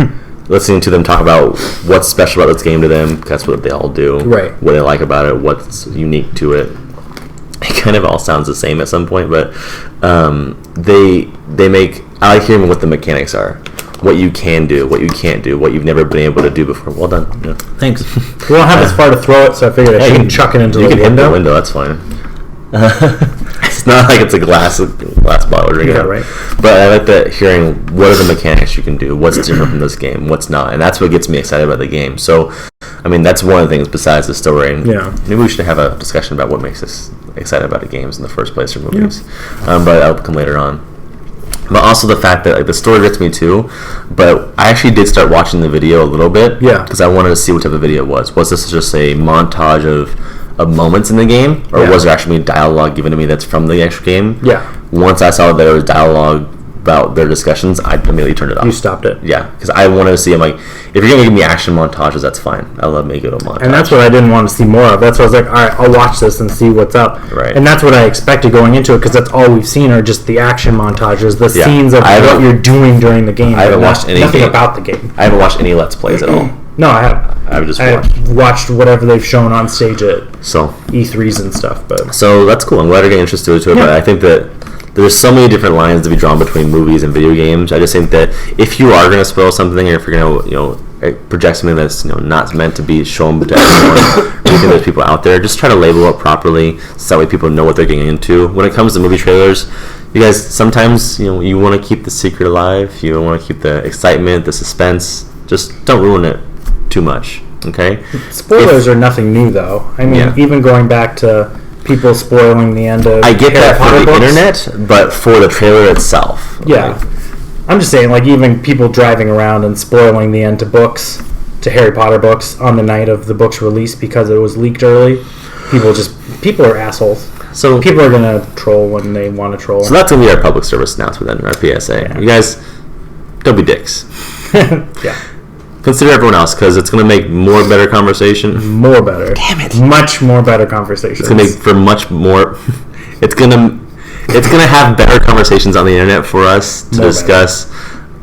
listening to them talk about what's special about this game to them, that's what they all do. Right. What they like about it, what's unique to it. It kind of all sounds the same at some point, but they make... I like hearing what the mechanics are. What you can do, what you can't do, what you've never been able to do before. Well done. Yeah. Thanks. We don't have as far to throw it, so I figured I should chuck it into the window. You can hit the window, that's fine. It's not like it's a glass bottle drinking. Yeah, right. But I like that hearing what are the mechanics you can do, what's different from this game, what's not, and that's what gets me excited about the game. So, I mean, that's one of the things besides the story. And maybe we should have a discussion about what makes us excited about the games in the first place or movies. But that'll come later on. But also the fact that, like, the story gets me too. But I actually did start watching the video a little bit. Yeah. Because I wanted to see what type of video it was. Was this just a montage of moments in the game? Or was there actually dialogue given to me that's from the actual game? Yeah. Once I saw that there was dialogue about their discussions, I immediately turned it off. You stopped it? Yeah. Because I wanted to see, I'm like, if you're going to give me action montages, that's fine. I love making a montage. And that's what I didn't want to see more of. That's why I was like, all right, I'll watch this and see what's up. Right. And that's what I expected going into it, because that's all we've seen are just the action montages, the scenes of what you're doing during the game. I haven't watched any nothing about the game. I haven't watched any Let's Plays at all. No, I haven't. I've watched whatever they've shown on stage at E3s and stuff. But so that's cool. I'm glad you're getting interested into it. But I think that there's so many different lines to be drawn between movies and video games. I just think that if you are going to spoil something, or if you're going to, project something that's not meant to be shown to everyone, or there's people out there, just try to label it properly so that way people know what they're getting into. When it comes to movie trailers, you guys, sometimes you want to keep the secret alive. You want to keep the excitement, the suspense. Just don't ruin it too much. Okay. Spoilers are nothing new, though. I mean, even going back to people spoiling the end of I get Harry that Potter for the books. internet, but for the trailer itself. Yeah. I'm just saying, like, even people driving around and spoiling the end to books, to Harry Potter books, on the night of the book's release because it was leaked early. People are assholes. So people are gonna troll when they want to troll. So that's gonna be our public service announcement then, our PSA. Yeah. You guys, don't be dicks. Yeah. Consider everyone else, because it's gonna make better conversation. More better. Damn it. Much more better conversations. It's gonna make for much more. It's gonna have better conversations on the internet for us to discuss.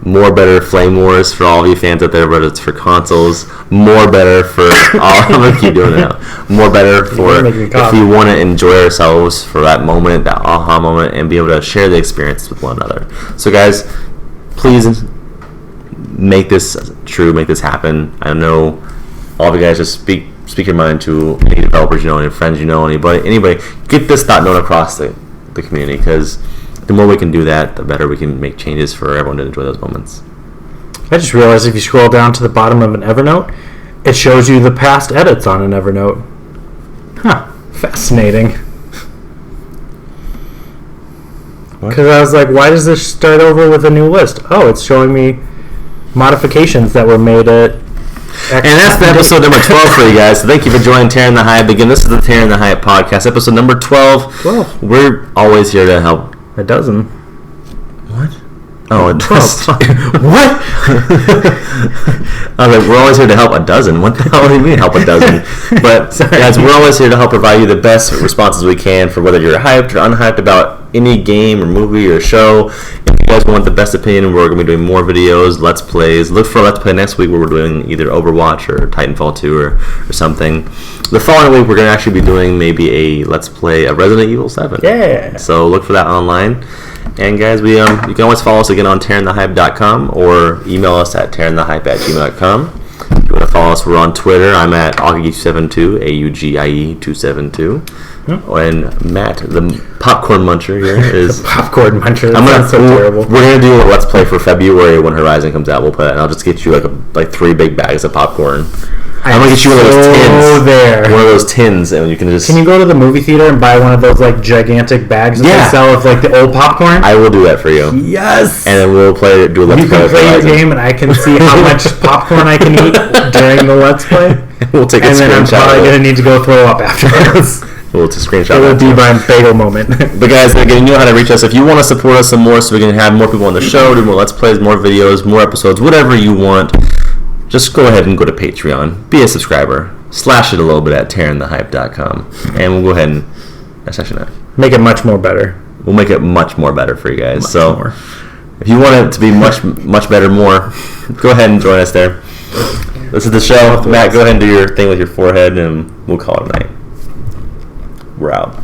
More better flame wars for all of you fans out there, but it's for consoles. More better for all. I'm gonna keep doing it now. More better for if we want to enjoy ourselves for that moment, that aha moment, and be able to share the experience with one another. So, guys, please make this true. Make this happen. I know all of you guys just speak your mind to any developers any friends anybody. Get this thought known across the community, because the more we can do that, the better we can make changes for everyone to enjoy those moments. I just realized if you scroll down to the bottom of an Evernote, it shows you the past edits on an Evernote. Huh. Fascinating. Because I was like, why does this start over with a new list? Oh, it's showing me modifications that were made at... And that's the episode number 12 for you guys. So thank you for joining Taryn the Hype. Again, this is the Taryn the Hype podcast, episode number 12. We're always here to help. A dozen. What? Oh, a 12. What? I was like, we're always here to help a dozen. What the hell do you mean help a dozen? But guys, we're always here to help provide you the best responses we can for whether you're hyped or unhyped about any game or movie or show. If you guys want the best opinion, we're going to be doing more videos, Let's Plays. Look for a Let's Play next week where we're doing either Overwatch or Titanfall 2 or something. The following week, we're going to actually be doing maybe a Let's Play of Resident Evil 7. Yeah. So look for that online. And guys, you can always follow us again on TarynTheHype.com or email us at TarynTheHype@gmail.com. If you want to follow us, we're on Twitter. I'm at Augie272, AUGIE272. And Matt, the popcorn muncher here, is... The popcorn muncher. That's so terrible. We're going to do a Let's Play for February when Horizon comes out. We'll put it, and I'll just get you like 3 big bags of popcorn. I'm going to get you one of those tins. One of those tins, and you can just... Can you go to the movie theater and buy one of those like gigantic bags that they sell of like the old popcorn? I will do that for you. Yes! And then we'll do a Let's Play. You can play your game, and I can see how much popcorn I can eat during the Let's Play. We'll take a screenshot. And then I'm probably going to need to go throw up afterwards. We'll take a screenshot. It will be my bagel moment. But guys, again, you know how to reach us. If you want to support us some more so we can have more people on the show, do more Let's Plays, more videos, more episodes, whatever you want, just go ahead and go to Patreon. Be a subscriber. Slash it a little bit at TarynTheHype.com. And we'll go ahead and... That's actually not... Make it much more better. We'll make it much more better for you guys. Much so, more. If you want it to be much better, go ahead and join us there. This is the show. Matt, go ahead and do your thing with your forehead, and we'll call it a night. We're out.